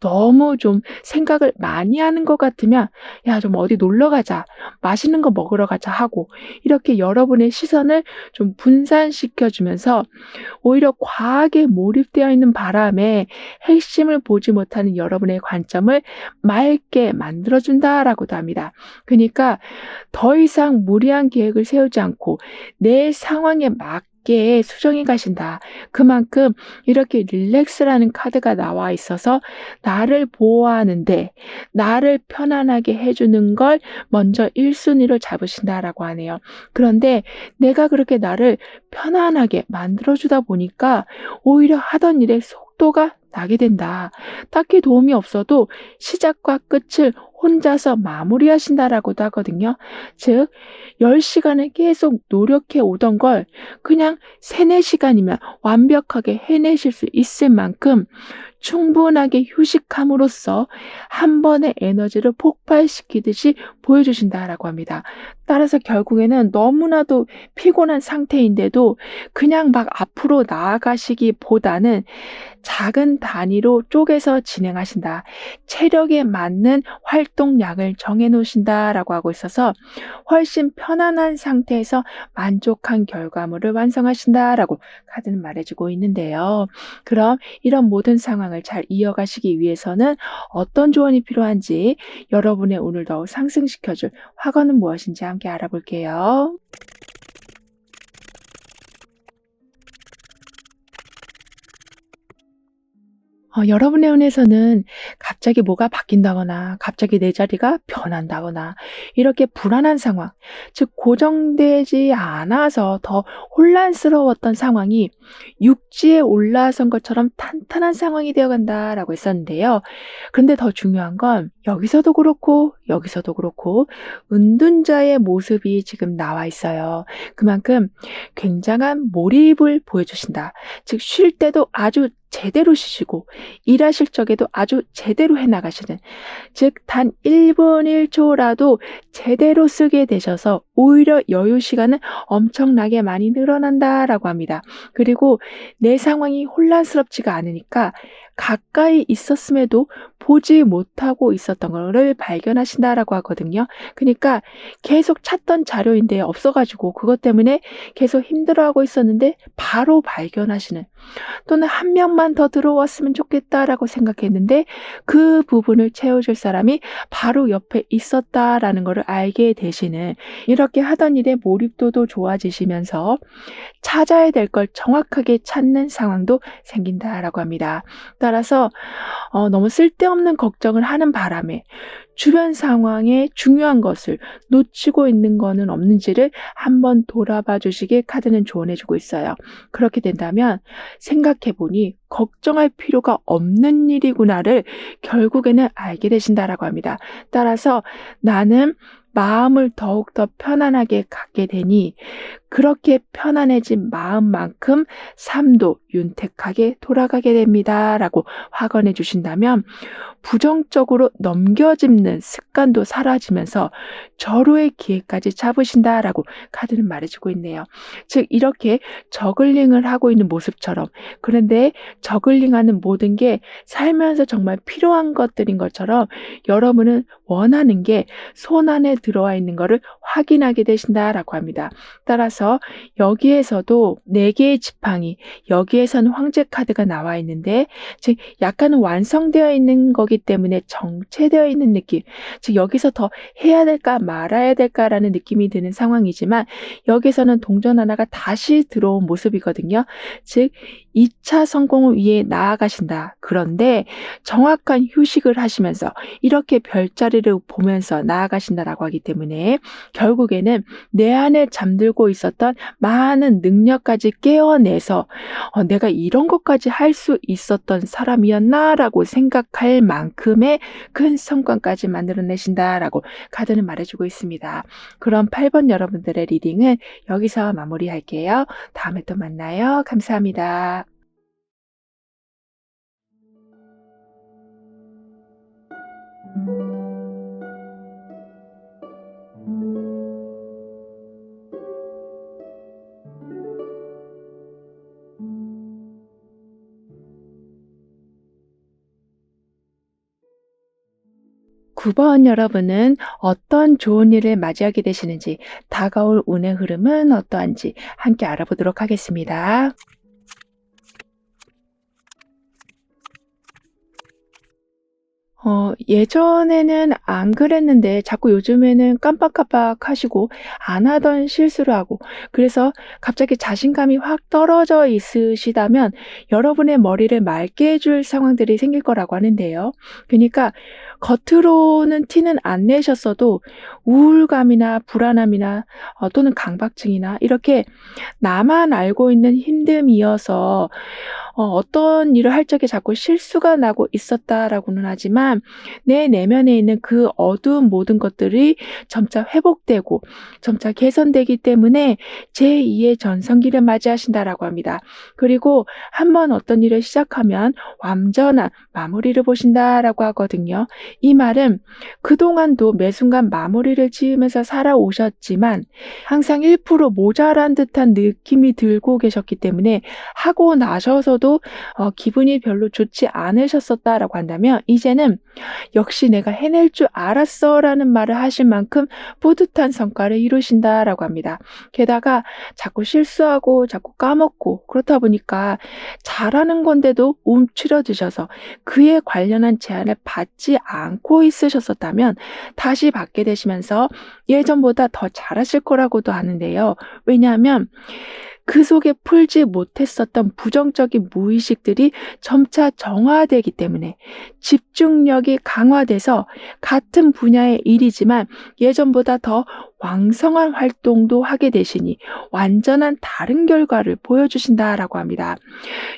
너무 좀 생각을 많이 하는 것 같으면 야, 좀 어디 놀러 가자. 맛있는 거 먹으러 가자 하고 이렇게 여러분의 시선을 좀 분산시켜 주면서 오히려 과하게 몰입되어 있는 바람에 핵심을 보지 못하는 여러분의 관점을 맑게 만들어준다라고도 합니다. 그러니까 더 이상 무리한 계획을 세우지 않고 내 상황에 맞게 수정해 가신다. 그만큼 이렇게 릴렉스라는 카드가 나와 있어서 나를 보호하는데 나를 편안하게 해주는 걸 먼저 1순위로 잡으신다라고 하네요. 그런데 내가 그렇게 나를 편안하게 만들어주다 보니까 오히려 하던 일의 속도가 나게 된다. 딱히 도움이 없어도 시작과 끝을 혼자서 마무리하신다라고도 하거든요. 즉 10시간을 계속 노력해 오던 걸 그냥 3, 4시간이면 완벽하게 해내실 수 있을 만큼 충분하게 휴식함으로써 한 번의 에너지를 폭발시키듯이 보여주신다라고 합니다. 따라서 결국에는 너무나도 피곤한 상태인데도 그냥 막 앞으로 나아가시기보다는 작은 단위로 쪼개서 진행하신다. 체력에 맞는 활동량을 정해 놓으신다라고 하고 있어서 훨씬 편안한 상태에서 만족한 결과물을 완성하신다라고 카드는 말해주고 있는데요. 그럼 이런 모든 상황을 잘 이어가시기 위해서는 어떤 조언이 필요한지 여러분의 운을 더욱 상승시켜줄 화건은 무엇인지 함께 알아볼게요. 여러분의 운에서는 갑자기 뭐가 바뀐다거나 갑자기 내 자리가 변한다거나 이렇게 불안한 상황, 즉 고정되지 않아서 더 혼란스러웠던 상황이 육지에 올라선 것처럼 탄탄한 상황이 되어 간다라고 했었는데요. 그런데 더 중요한 건 여기서도 그렇고 은둔자의 모습이 지금 나와 있어요. 그만큼 굉장한 몰입을 보여주신다. 즉 쉴 때도 아주 제대로 쉬시고 일하실 적에도 아주 제대로 해 나가시는, 즉 단 1분 1초라도 제대로 쓰게 되셔서 오히려 여유 시간은 엄청나게 많이 늘어난다라고 합니다. 그리고 내 상황이 혼란스럽지가 않으니까 가까이 있었음에도 보지 못하고 있었던 거를 발견하신다라고 하거든요. 그러니까 계속 찾던 자료인데 없어 가지고 그것 때문에 계속 힘들어하고 있었는데 바로 발견하시는, 또는 '한 명만 더 들어왔으면 좋겠다.'라고 생각했는데 그 부분을 채워줄 사람이 바로 옆에 있었다라는 거를 알게 되시는, 이렇게 하던 일에 몰입도도 좋아지시면서 찾아야 될 걸 정확하게 찾는 상황도 생긴다라고 합니다. 따라서 너무 쓸데없는 걱정을 하는 바람에 주변 상황에 중요한 것을 놓치고 있는 거는 없는지를 한번 돌아봐 주시길 카드는 조언해 주고 있어요. 그렇게 된다면 생각해 보니 '걱정할 필요가 없는 일이구나.'를 결국에는 알게 되신다라고 합니다. 따라서 나는 마음을 더욱더 편안하게 갖게 되니 그렇게 편안해진 마음만큼 삶도 윤택하게 돌아가게 됩니다라고 확언해 주신다면 부정적으로 넘겨짚는 습관도 사라지면서 절호의 기회까지 잡으신다라고 카드는 말해주고 있네요. 즉 이렇게 저글링을 하고 있는 모습처럼, 그런데 저글링하는 모든 게 살면서 정말 필요한 것들인 것처럼 여러분은 원하는 게 손 안에 들어와 있는 것을 확인하게 되신다라고 합니다. 따라서 여기에서도 4개의 지팡이, 여기에서는 황제 카드가 나와 있는데, 즉 약간은 완성되어 있는 거기 때문에 정체되어 있는 느낌, 즉 여기서 더 해야 될까 말아야 될까라는 느낌이 드는 상황이지만 여기서는 동전 하나가 다시 들어온 모습이거든요. 즉 2차 성공을 위해 나아가신다. 그런데 정확한 휴식을 하시면서 이렇게 별자리를 보면서 나아가신다라고 하기 때문에 결국에는 내 안에 잠들고 있었던 많은 능력까지 깨어내서 '내가 이런 것까지 할 수 있었던 사람이었나?'라고 생각할 만큼의 큰 성과까지 만들어내신다라고 카드는 말해주고 있습니다. 그럼 8번 여러분들의 리딩은 여기서 마무리할게요. 다음에 또 만나요. 감사합니다. 9번 여러분은 어떤 좋은 일을 맞이하게 되시는지, 다가올 운의 흐름은 어떠한지 함께 알아보도록 하겠습니다. 예전에는 안 그랬는데 자꾸 요즘에는 깜빡깜빡하시고 안 하던 실수를 하고, 그래서 갑자기 자신감이 확 떨어져 있으시다면 여러분의 머리를 맑게 해줄 상황들이 생길 거라고 하는데요. 그러니까 겉으로는 티는 안 내셨어도 우울감이나 불안함이나 또는 강박증이나 이렇게 나만 알고 있는 힘듦이어서 어떤 일을 할 적에 자꾸 실수가 나고 있었다라고는 하지만 내 내면에 있는 그 어두운 모든 것들이 점차 회복되고 점차 개선되기 때문에 제2의 전성기를 맞이하신다라고 합니다. 그리고 한번 어떤 일을 시작하면 완전한 마무리를 보신다라고 하거든요. 이 말은 그동안도 매 순간 마무리를 지으면서 살아오셨지만 항상 1% 모자란 듯한 느낌이 들고 계셨기 때문에 하고 나셔서도 기분이 별로 좋지 않으셨었다라고 한다면 이제는 "역시 내가 해낼 줄 알았어."라는 말을 하실 만큼 뿌듯한 성과를 이루신다라고 합니다. 게다가 자꾸 실수하고 자꾸 까먹고 그렇다 보니까 잘하는 건데도 움츠러드셔서 그에 관련한 제안을 받지 않고 있으셨었다면 다시 받게 되시면서 예전보다 더 잘하실 거라고도 하는데요. 왜냐하면 그 속에 풀지 못했었던 부정적인 무의식들이 점차 정화되기 때문에 집중력이 강화돼서 같은 분야의 일이지만 예전보다 더 왕성한 활동도 하게 되시니 완전한 다른 결과를 보여주신다라고 합니다.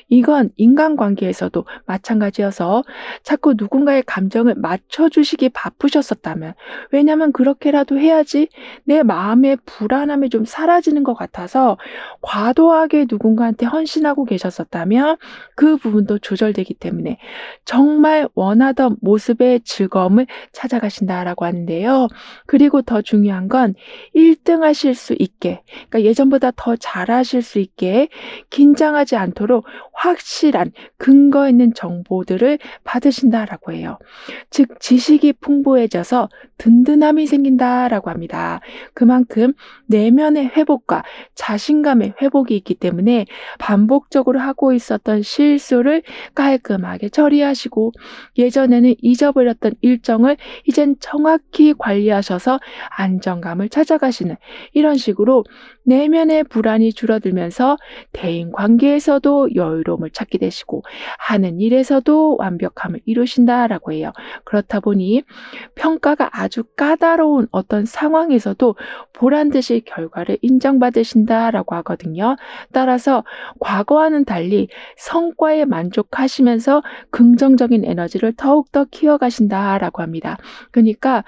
이건 인간관계에서도 마찬가지여서 자꾸 누군가의 감정을 맞춰주시기 바쁘셨었다면, 왜냐하면 그렇게라도 해야지 내 마음의 불안함이 좀 사라지는 것 같아서 과도하게 누군가한테 헌신하고 계셨었다면 그 부분도 조절되기 때문에 정말 원하던 모습의 즐거움을 찾아가신다라고 하는데요. 그리고 더 중요한 건 1등 하실 수 있게, 그러니까 예전보다 더 잘하실 수 있게 긴장하지 않도록 확실한 근거 있는 정보들을 받으신다라고 해요. 즉 지식이 풍부해져서 든든함이 생긴다라고 합니다. 그만큼 내면의 회복과 자신감의 회복이 있기 때문에 반복적으로 하고 있었던 실수를 깔끔하게 처리하시고, 예전에는 잊어버렸던 일정을 이젠 정확히 관리하셔서 안정감을 찾아가시는, 이런 식으로 내면의 불안이 줄어들면서 대인 관계에서도 여유로움을 찾게 되시고 하는 일에서도 완벽함을 이루신다라고 해요. 그렇다 보니 평가가 아주 까다로운 어떤 상황에서도 보란듯이 결과를 인정받으신다라고 하거든요. 따라서 과거와는 달리 성과에 만족하시면서 긍정적인 에너지를 더욱더 키워가신다라고 합니다. 그러니까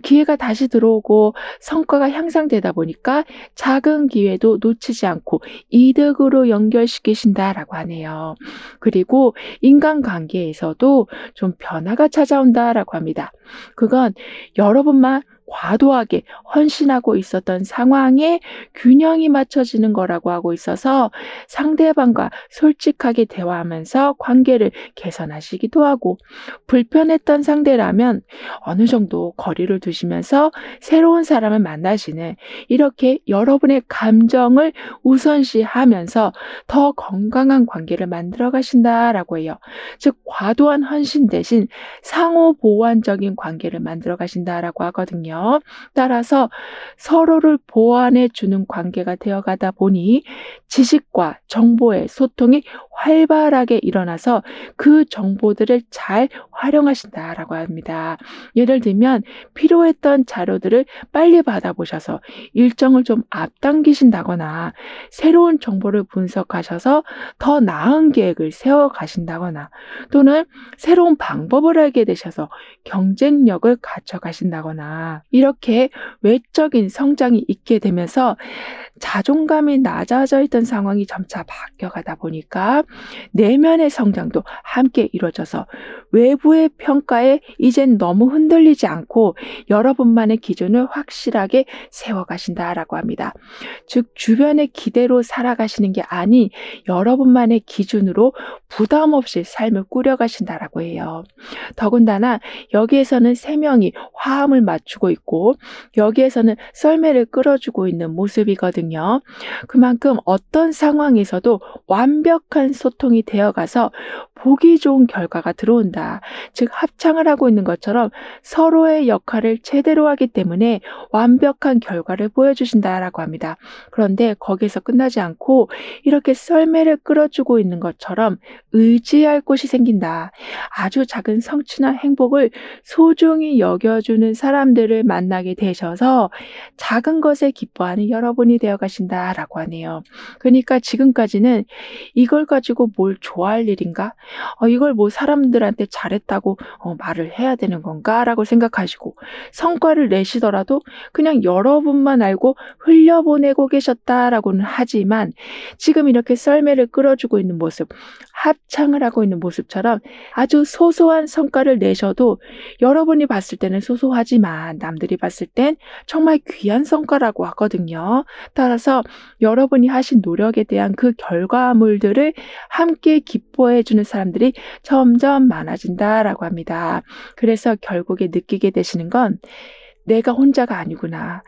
기회가 다시 들어오고 성과가 향상되다 보니까 작은 기회도 놓치지 않고 이득으로 연결시키신다라고 하네요. 그리고 인간관계에서도 좀 변화가 찾아온다라고 합니다. 그건 여러분만 과도하게 헌신하고 있었던 상황에 균형이 맞춰지는 거라고 하고 있어서 상대방과 솔직하게 대화하면서 관계를 개선하시기도 하고, 불편했던 상대라면 어느 정도 거리를 두시면서 새로운 사람을 만나시는, 이렇게 여러분의 감정을 우선시하면서 더 건강한 관계를 만들어 가신다라고 해요. 즉 과도한 헌신 대신 상호 보완적인 관계를 만들어 가신다라고 하거든요. 따라서 서로를 보완해 주는 관계가 되어가다 보니 지식과 정보의 소통이 활발하게 일어나서 그 정보들을 잘 활용하신다라고 합니다. 예를 들면 필요했던 자료들을 빨리 받아보셔서 일정을 좀 앞당기신다거나, 새로운 정보를 분석하셔서 더 나은 계획을 세워가신다거나, 또는 새로운 방법을 알게 되셔서 경쟁력을 갖춰가신다거나, 이렇게 외적인 성장이 있게 되면서 자존감이 낮아져 있던 상황이 점차 바뀌어가다 보니까 내면의 성장도 함께 이루어져서 외부의 평가에 이젠 너무 흔들리지 않고 여러분만의 기준을 확실하게 세워가신다라고 합니다. 즉 주변의 기대로 살아가시는 게 아닌 여러분만의 기준으로 부담 없이 삶을 꾸려가신다라고 해요. 더군다나 여기에서는 3명이 화음을 맞추고 있고 여기에서는 썰매를 끌어주고 있는 모습이거든요. 그만큼 어떤 상황에서도 완벽한 소통이 되어가서 보기 좋은 결과가 들어온다. 즉 합창을 하고 있는 것처럼 서로의 역할을 제대로 하기 때문에 완벽한 결과를 보여주신다라고 합니다. 그런데 거기에서 끝나지 않고 이렇게 썰매를 끌어주고 있는 것처럼 의지할 곳이 생긴다. 아주 작은 성취나 행복을 소중히 여겨주는 사람들을 만나게 되셔서 작은 것에 기뻐하는 여러분이 되어 가신다라고 하네요. 그러니까 지금까지는 이걸 가지고 뭘 좋아할 일인가? 이걸 뭐 사람들한테 잘했다고 말을 해야 되는 건가라고 생각하시고, 성과를 내시더라도 그냥 여러분만 알고 흘려보내고 계셨다라고는 하지만 지금 이렇게 썰매를 끌어주고 있는 모습, 합창을 하고 있는 모습처럼 아주 소소한 성과를 내셔도 여러분이 봤을 때는 소소하지만 남들이 봤을 땐 정말 귀한 성과라고 하거든요. 따라서 여러분이 하신 노력에 대한 그 결과물들을 함께 기뻐해 주는 사람들이 점점 많아진다라고 합니다. 그래서 결국에 느끼게 되시는 건 내가 혼자가 아니구나.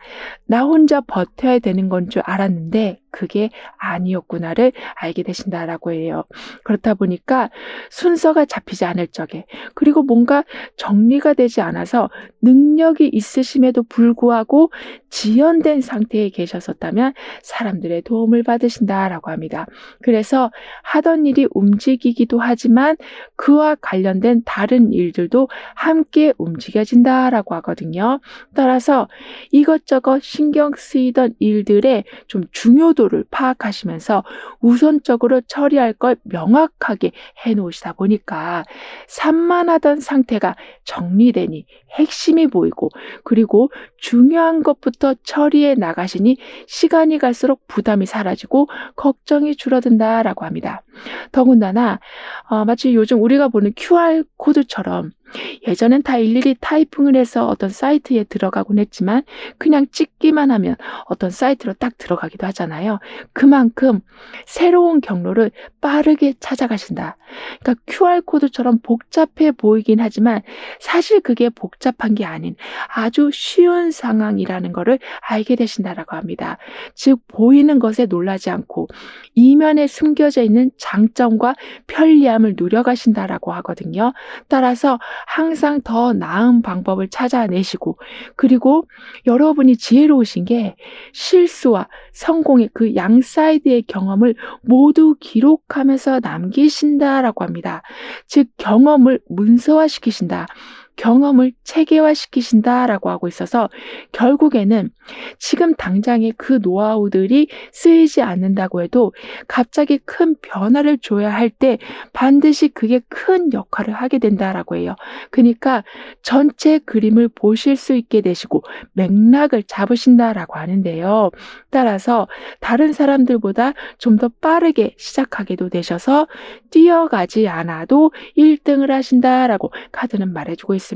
나 혼자 버텨야 되는 건 줄 알았는데 그게 아니었구나를 알게 되신다라고 해요. 그렇다 보니까 순서가 잡히지 않을 적에, 그리고 뭔가 정리가 되지 않아서 능력이 있으심에도 불구하고 지연된 상태에 계셨었다면 사람들의 도움을 받으신다라고 합니다. 그래서 하던 일이 움직이기도 하지만 그와 관련된 다른 일들도 함께 움직여진다라고 하거든요. 따라서 이것저것 신경 쓰이던 일들의 좀 중요도를 파악하시면서 우선적으로 처리할 걸 명확하게 해놓으시다 보니까 산만하던 상태가 정리되니 핵심이 보이고, 그리고 중요한 것부터 처리해 나가시니 시간이 갈수록 부담이 사라지고 걱정이 줄어든다라고 합니다. 더군다나 마치 요즘 우리가 보는 QR코드처럼 예전엔 다 일일이 타이핑을 해서 어떤 사이트에 들어가곤 했지만 그냥 찍기만 하면 어떤 사이트로 딱 들어가기도 하잖아요. 그만큼 새로운 경로를 빠르게 찾아가신다. 그러니까 QR코드처럼 복잡해 보이긴 하지만 사실 그게 복잡한 게 아닌 아주 쉬운 상황이라는 것을 알게 되신다라고 합니다. 즉 보이는 것에 놀라지 않고 이면에 숨겨져 있는 장점과 편리함을 누려가신다라고 하거든요. 따라서 항상 더 나은 방법을 찾아내시고, 그리고 여러분이 지혜로우신 게 실수와 성공의 그 양 사이드의 경험을 모두 기록하면서 남기신다라고 합니다. 즉 경험을 문서화시키신다. 경험을 체계화시키신다라고 하고 있어서 결국에는 지금 당장의 그 노하우들이 쓰이지 않는다고 해도 갑자기 큰 변화를 줘야 할 때 반드시 그게 큰 역할을 하게 된다라고 해요. 그러니까 전체 그림을 보실 수 있게 되시고 맥락을 잡으신다라고 하는데요. 따라서 다른 사람들보다 좀 더 빠르게 시작하게도 되셔서 뛰어가지 않아도 1등을 하신다라고 카드는 말해주고 있습니다.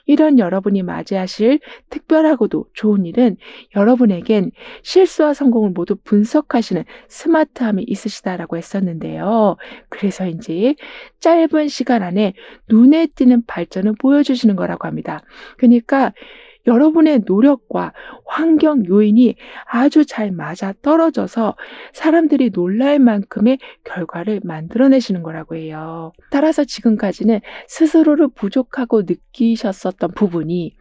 이런 여러분이 맞이하실 특별하고도 좋은 일은 여러분에겐 실수와 성공을 모두 분석하시는 스마트함이 있으시다라고 했었는데요. 그래서인지 짧은 시간 안에 눈에 띄는 발전을 보여주시는 거라고 합니다. 그러니까 여러분의 노력과 환경 요인이 아주 잘 맞아 떨어져서 사람들이 놀랄 만큼의 결과를 만들어내시는 거라고 해요. 따라서 지금까지는 스스로를 부족하고 느끼셨었던 부분이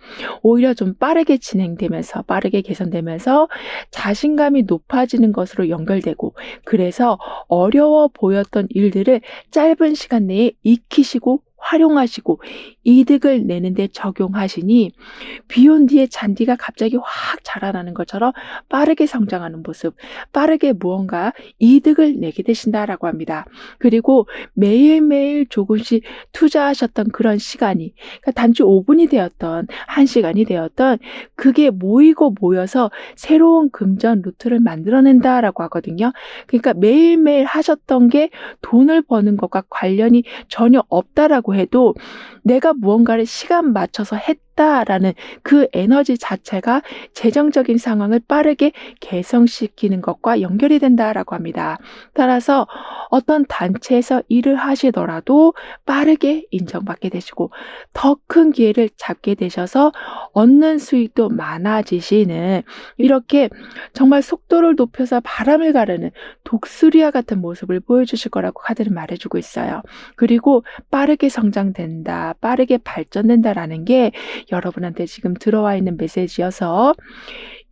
오히려 좀 빠르게 진행되면서, 빠르게 개선되면서 자신감이 높아지는 것으로 연결되고, 그래서 어려워 보였던 일들을 짧은 시간 내에 익히시고 활용하시고 이득을 내는데 적용하시니 비온 뒤에 잔디가 갑자기 확 자라나는 것처럼 빠르게 성장하는 모습, 빠르게 무언가 이득을 내게 되신다라고 합니다. 그리고 매일매일 조금씩 투자하셨던 그런 시간이, 그러니까 단지 5분이 되었던 1시간이 되었던 그게 모이고 모여서 새로운 금전 루트를 만들어낸다라고 하거든요. 그러니까 매일매일 하셨던 게 돈을 버는 것과 관련이 전혀 없다라고 해도 내가 무언가를 시간 맞춰서 했다라는 그 에너지 자체가 재정적인 상황을 빠르게 개선시키는 것과 연결이 된다라고 합니다. 따라서 어떤 단체에서 일을 하시더라도 빠르게 인정받게 되시고 더 큰 기회를 잡게 되셔서 얻는 수익도 많아지시는, 이렇게 정말 속도를 높여서 바람을 가르는 독수리와 같은 모습을 보여주실 거라고 카드는 말해주고 있어요. 그리고 빠르게 성장된다, 빠르게 발전된다라는 게 여러분한테 지금 들어와 있는 메시지여서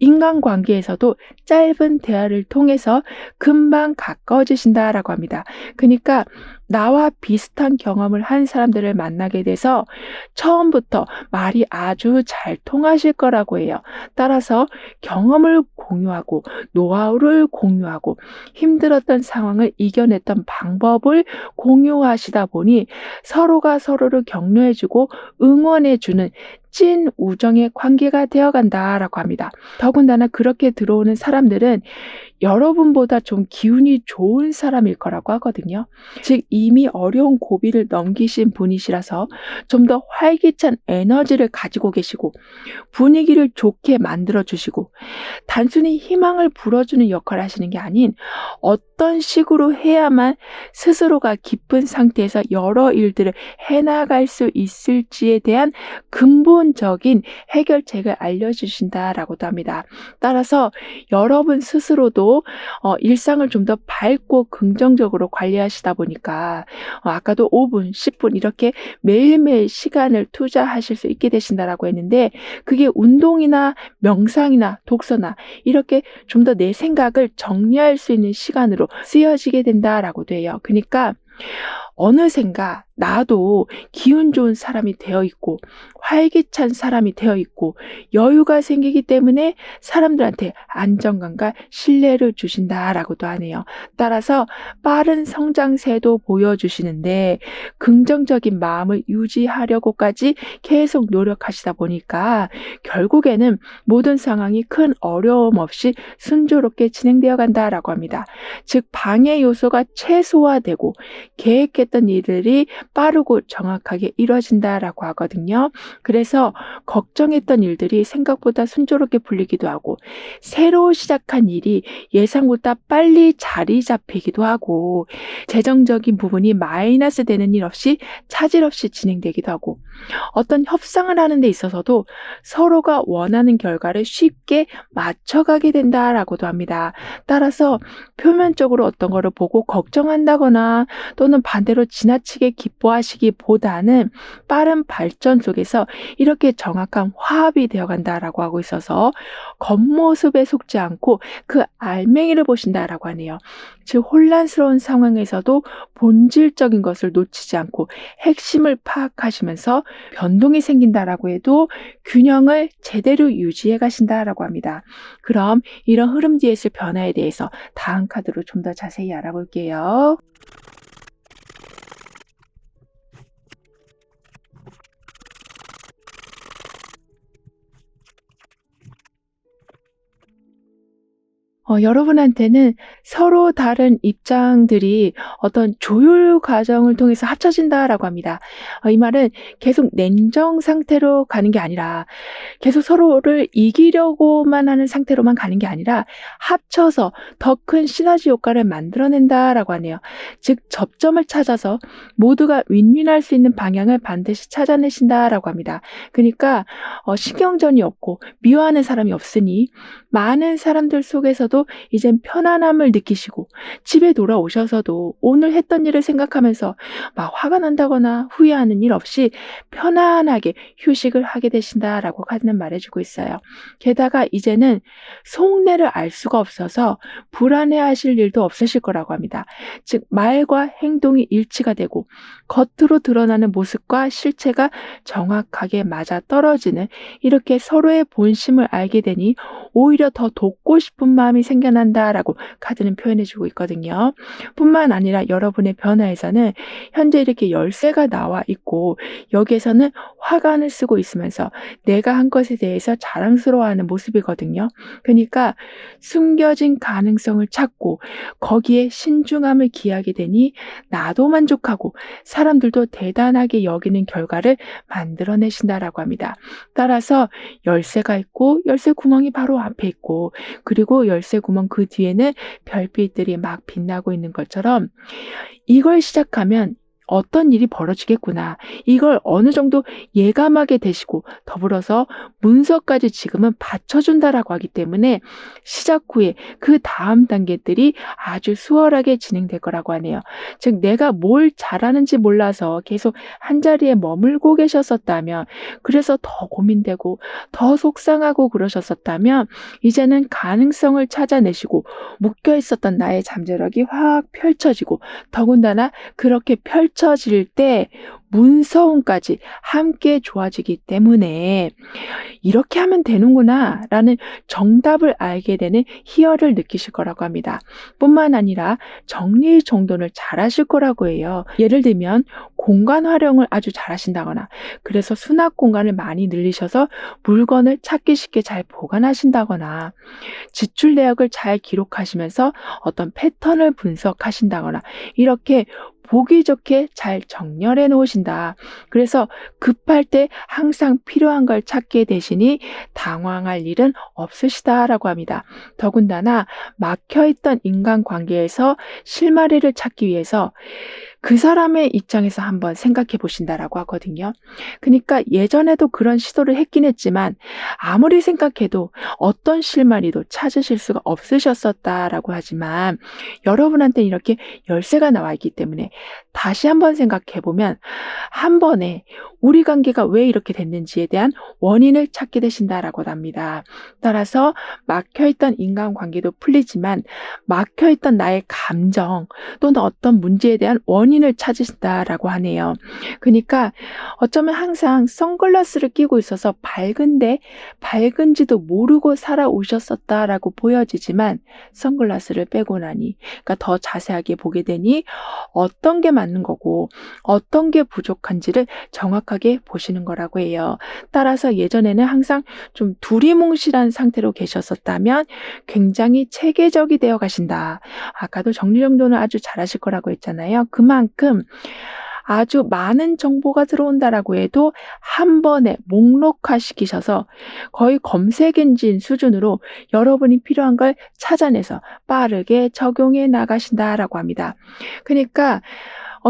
인간관계에서도 짧은 대화를 통해서 금방 가까워지신다라고 합니다. 그러니까 나와 비슷한 경험을 한 사람들을 만나게 돼서 처음부터 말이 아주 잘 통하실 거라고 해요. 따라서 경험을 공유하고 노하우를 공유하고 힘들었던 상황을 이겨냈던 방법을 공유하시다 보니 서로가 서로를 격려해주고 응원해주는 찐 우정의 관계가 되어간다라고 합니다. 더군다나 그렇게 들어오는 사람들은 여러분보다 좀 기운이 좋은 사람일 거라고 하거든요. 즉 이미 어려운 고비를 넘기신 분이시라서 좀 더 활기찬 에너지를 가지고 계시고 분위기를 좋게 만들어주시고 단순히 희망을 불어주는 역할을 하시는 게 아닌 어떤 식으로 해야만 스스로가 기쁜 상태에서 여러 일들을 해나갈 수 있을지에 대한 근본 근본적인 해결책을 알려주신다라고도 합니다. 따라서 여러분 스스로도 일상을 좀 더 밝고 긍정적으로 관리하시다 보니까 아까도 5분, 10분 이렇게 매일매일 시간을 투자하실 수 있게 되신다라고 했는데, 그게 운동이나 명상이나 독서나 이렇게 좀 더 내 생각을 정리할 수 있는 시간으로 쓰여지게 된다라고도 해요. 그러니까 어느샌가 나도 기운 좋은 사람이 되어 있고 활기찬 사람이 되어 있고 여유가 생기기 때문에 사람들한테 안정감과 신뢰를 주신다라고도 하네요. 따라서 빠른 성장세도 보여주시는데 긍정적인 마음을 유지하려고까지 계속 노력하시다 보니까 결국에는 모든 상황이 큰 어려움 없이 순조롭게 진행되어 간다라고 합니다. 즉 방해 요소가 최소화되고 계획했던 일들이 빠르고 정확하게 이루어진다라고 하거든요. 그래서 걱정했던 일들이 생각보다 순조롭게 풀리기도 하고 새로 시작한 일이 예상보다 빨리 자리 잡히기도 하고 재정적인 부분이 마이너스 되는 일 없이 차질 없이 진행되기도 하고 어떤 협상을 하는 데 있어서도 서로가 원하는 결과를 쉽게 맞춰가게 된다라고도 합니다. 따라서 표면적으로 어떤 거를 보고 걱정한다거나 또는 반대로 지나치게 기뻐하시기보다는 빠른 발전 속에서 이렇게 정확한 화합이 되어간다라고 하고 있어서 겉모습에 속지 않고 그 알맹이를 보신다라고 하네요. 즉 혼란스러운 상황에서도 본질적인 것을 놓치지 않고 핵심을 파악하시면서 변동이 생긴다라고 해도 균형을 제대로 유지해 가신다라고 합니다. 그럼 이런 흐름 뒤에 있을 변화에 대해서 다음 카드로 좀 더 자세히 알아볼게요. 여러분한테는 서로 다른 입장들이 어떤 조율 과정을 통해서 합쳐진다라고 합니다. 이 말은 계속 냉정 상태로 가는 게 아니라 계속 서로를 이기려고만 하는 상태로만 가는 게 아니라 합쳐서 더 큰 시너지 효과를 만들어낸다라고 하네요. 즉 접점을 찾아서 모두가 윈윈할 수 있는 방향을 반드시 찾아내신다라고 합니다. 그러니까 신경전이 없고 미워하는 사람이 없으니 많은 사람들 속에서도 이젠 편안함을 느끼시고 집에 돌아오셔서도 오늘 했던 일을 생각하면서 막 화가 난다거나 후회하는 일 없이 편안하게 휴식을 하게 되신다라고 카드는 말해주고 있어요. 게다가 이제는 속내를 알 수가 없어서 불안해하실 일도 없으실 거라고 합니다. 즉 말과 행동이 일치가 되고 겉으로 드러나는 모습과 실체가 정확하게 맞아떨어지는 이렇게 서로의 본심을 알게 되니 오히려 더 돕고 싶은 마음이 생겨난다라고 카드는 표현해주고 있거든요. 뿐만 아니라 여러분의 변화에서는 현재 이렇게 열쇠가 나와 있고 여기에서는 화관을 쓰고 있으면서 내가 한 것에 대해서 자랑스러워하는 모습이거든요. 그러니까 숨겨진 가능성을 찾고 거기에 신중함을 기하게 되니 나도 만족하고 사람들도 대단하게 여기는 결과를 만들어내신다라고 합니다. 따라서 열쇠가 있고 열쇠 구멍이 바로 앞에 있고 그리고 열쇠 구멍 그 뒤에는 별빛들이 막 빛나고 있는 것처럼 이걸 시작하면 어떤 일이 벌어지겠구나. 이걸 어느 정도 예감하게 되시고 더불어서 문서까지 지금은 받쳐준다라고 하기 때문에 시작 후에 그 다음 단계들이 아주 수월하게 진행될 거라고 하네요. 즉 내가 뭘 잘하는지 몰라서 계속 한자리에 머물고 계셨었다면 그래서 더 고민되고 더 속상하고 그러셨었다면 이제는 가능성을 찾아내시고 묶여 있었던 나의 잠재력이 확 펼쳐지고 더군다나 그렇게 펼쳐질 때 문서운까지 함께 좋아지기 때문에 이렇게 하면 되는구나 라는 정답을 알게 되는 희열을 느끼실 거라고 합니다. 뿐만 아니라 정리정돈을 잘하실 거라고 해요. 예를 들면 공간 활용을 아주 잘하신다거나 그래서 수납 공간을 많이 늘리셔서 물건을 찾기 쉽게 잘 보관하신다거나 지출 내역을 잘 기록하시면서 어떤 패턴을 분석하신다거나 이렇게 보기 좋게 잘 정렬해 놓으신다. 그래서 급할 때 항상 필요한 걸 찾게 되시니 당황할 일은 없으시다라고 합니다. 더군다나 막혀있던 인간관계에서 실마리를 찾기 위해서 그 사람의 입장에서 한번 생각해 보신다라고 하거든요. 그러니까 예전에도 그런 시도를 했긴 했지만 아무리 생각해도 어떤 실마리도 찾으실 수가 없으셨었다라고 하지만 여러분한테는 이렇게 열쇠가 나와 있기 때문에 다시 한번 생각해 보면 한 번에 우리 관계가 왜 이렇게 됐는지에 대한 원인을 찾게 되신다라고 합니다. 따라서 막혀있던 인간관계도 풀리지만 막혀있던 나의 감정 또는 어떤 문제에 대한 원인을 찾으신다라고 하네요. 그러니까 어쩌면 항상 선글라스를 끼고 있어서 밝은데 밝은지도 모르고 살아오셨었다라고 보여지지만 선글라스를 빼고 나니 그러니까 더 자세하게 보게 되니 어떤 게 맞는 거고 어떤 게 부족한지를 정확하게 보시는 거라고 해요. 따라서 예전에는 항상 좀 두리뭉실한 상태로 계셨었다면 굉장히 체계적이 되어 가신다. 아까도 정리정돈을 아주 잘하실 거라고 했잖아요. 그만큼 아주 많은 정보가 들어온다라고 해도 한 번에 목록화시키셔서 거의 검색 엔진 수준으로 여러분이 필요한 걸 찾아내서 빠르게 적용해 나가신다라고 합니다. 그러니까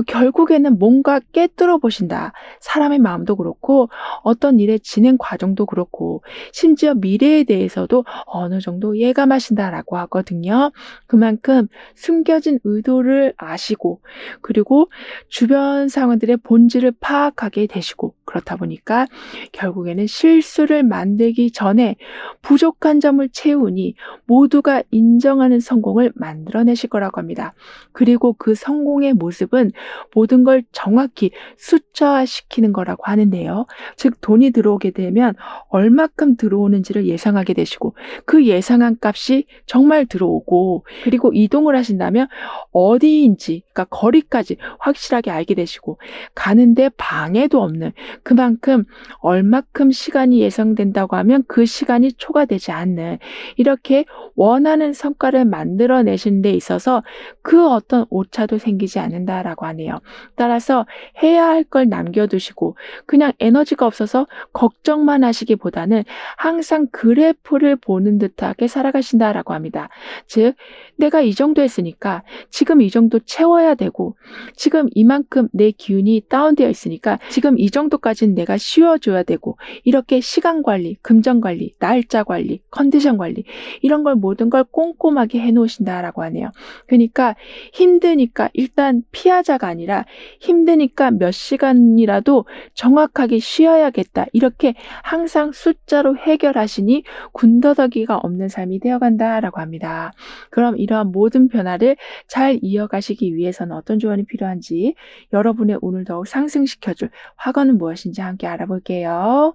결국에는 뭔가 꿰뚫어 보신다. 사람의 마음도 그렇고 어떤 일의 진행 과정도 그렇고 심지어 미래에 대해서도 어느 정도 예감하신다라고 하거든요. 그만큼 숨겨진 의도를 아시고 그리고 주변 상황들의 본질을 파악하게 되시고 그렇다 보니까 결국에는 실수를 만들기 전에 부족한 점을 채우니 모두가 인정하는 성공을 만들어내실 거라고 합니다. 그리고 그 성공의 모습은 모든 걸 정확히 숫자화시키는 거라고 하는데요. 즉 돈이 들어오게 되면 얼마큼 들어오는지를 예상하게 되시고 그 예상한 값이 정말 들어오고 그리고 이동을 하신다면 어디인지 그러니까 거리까지 확실하게 알게 되시고 가는데 방해도 없는 그만큼 얼마큼 시간이 예상된다고 하면 그 시간이 초과되지 않는 이렇게 원하는 성과를 만들어내시는 데 있어서 그 어떤 오차도 생기지 않는다라고 하네요. 따라서 해야 할 걸 남겨두시고 그냥 에너지가 없어서 걱정만 하시기보다는 항상 그래프를 보는 듯하게 살아가신다라고 합니다. 즉 내가 이 정도 했으니까 지금 이 정도 채워야 되고 지금 이만큼 내 기운이 다운되어 있으니까 지금 이 정도까지는 내가 쉬어줘야 되고 이렇게 시간 관리, 금전 관리, 날짜 관리, 컨디션 관리 이런 걸 모든 걸 꼼꼼하게 해놓으신다라고 하네요. 그러니까 힘드니까 일단 피하자가 아니라 힘드니까 몇 시간이라도 정확하게 쉬어야겠다. 이렇게 항상 숫자로 해결하시니 군더더기가 없는 삶이 되어간다라고 합니다. 그럼 이러한 모든 변화를 잘 이어가시기 위해서는 어떤 조언이 필요한지 여러분의 운을 더욱 상승시켜줄 화관은 무엇인지 함께 알아볼게요.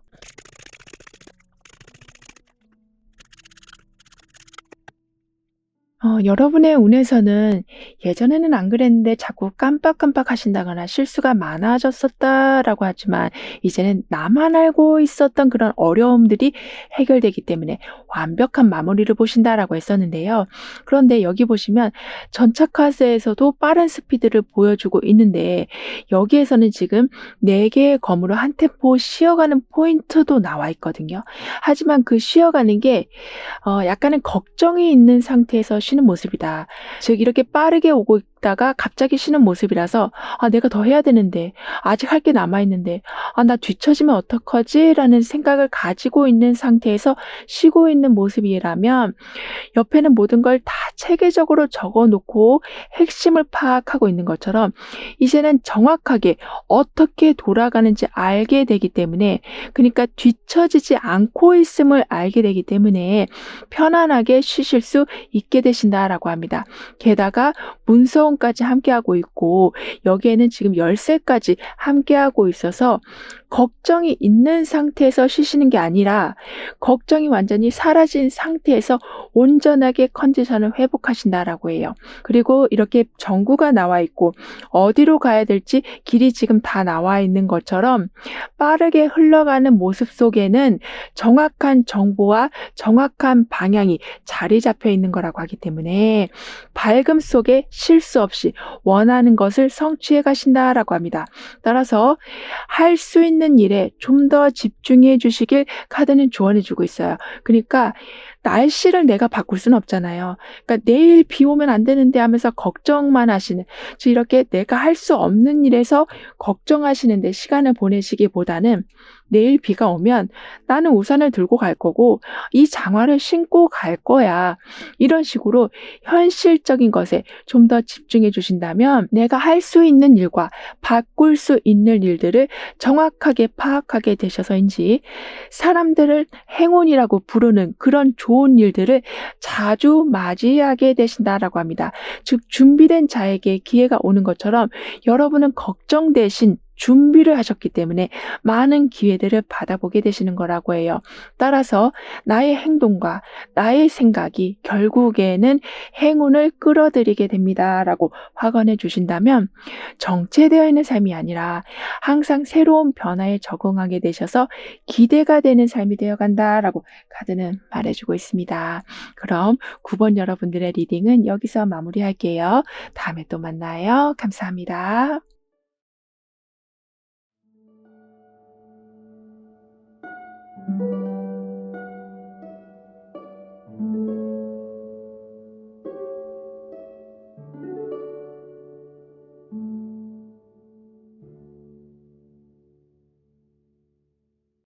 여러분의 운에서는 예전에는 안 그랬는데 자꾸 깜빡깜빡 하신다거나 실수가 많아졌었다라고 하지만 이제는 나만 알고 있었던 그런 어려움들이 해결되기 때문에 완벽한 마무리를 보신다라고 했었는데요. 그런데 여기 보시면 전차카스에서도 빠른 스피드를 보여주고 있는데 여기에서는 지금 4개의 검으로 한 템포 쉬어가는 포인트도 나와 있거든요. 하지만 그 쉬어가는 게 약간은 걱정이 있는 상태에서 쉬는 모습이다. 즉 이렇게 빠르게 오고 있다가 갑자기 쉬는 모습이라서 내가 더 해야 되는데 아직 할 게 남아있는데 나 뒤처지면 어떡하지? 라는 생각을 가지고 있는 상태에서 쉬고 있는 모습이라면 옆에는 모든 걸 다 체계적으로 적어놓고 핵심을 파악하고 있는 것처럼 이제는 정확하게 어떻게 돌아가는지 알게 되기 때문에 그러니까 뒤처지지 않고 있음을 알게 되기 때문에 편안하게 쉬실 수 있게 되신다라고 합니다. 게다가 문서원까지 함께하고 있고 여기에는 지금 열쇠까지 함께하고 있어서 걱정이 있는 상태에서 쉬시는 게 아니라 걱정이 완전히 사라진 상태에서 온전하게 컨디션을 회복하신다라고 해요. 그리고 이렇게 정구가 나와 있고 어디로 가야 될지 길이 지금 다 나와 있는 것처럼 빠르게 흘러가는 모습 속에는 정확한 정보와 정확한 방향이 자리 잡혀 있는 거라고 하기 때문에 밝음 속에 실수 없이 원하는 것을 성취해 가신다라고 합니다. 따라서 할 수 있는 일에 좀 더 집중해 주시길 카드는 조언해 주고 있어요. 그러니까 날씨를 내가 바꿀 수는 없잖아요. 그러니까 '내일 비 오면 안 되는데.' 하면서 걱정만 하시는, 즉 이렇게 내가 할 수 없는 일에서 걱정하시는 데 시간을 보내시기보다는 '내일 비가 오면 나는 우산을 들고 갈 거고 이 장화를 신고 갈 거야.' 이런 식으로 현실적인 것에 좀 더 집중해 주신다면 내가 할 수 있는 일과 바꿀 수 있는 일들을 정확하게 파악하게 되셔서인지 사람들을 행운이라고 부르는 그런 좋은 일들을 자주 맞이하게 되신다라고 합니다. 즉 준비된 자에게 기회가 오는 것처럼 여러분은 걱정 대신 준비를 하셨기 때문에 많은 기회들을 받아보게 되시는 거라고 해요. 따라서 나의 행동과 나의 생각이 결국에는 행운을 끌어들이게 됩니다라고 확언해 주신다면 정체되어 있는 삶이 아니라 항상 새로운 변화에 적응하게 되셔서 기대가 되는 삶이 되어간다라고 카드는 말해주고 있습니다. 그럼 9번 여러분들의 리딩은 여기서 마무리할게요. 다음에 또 만나요. 감사합니다.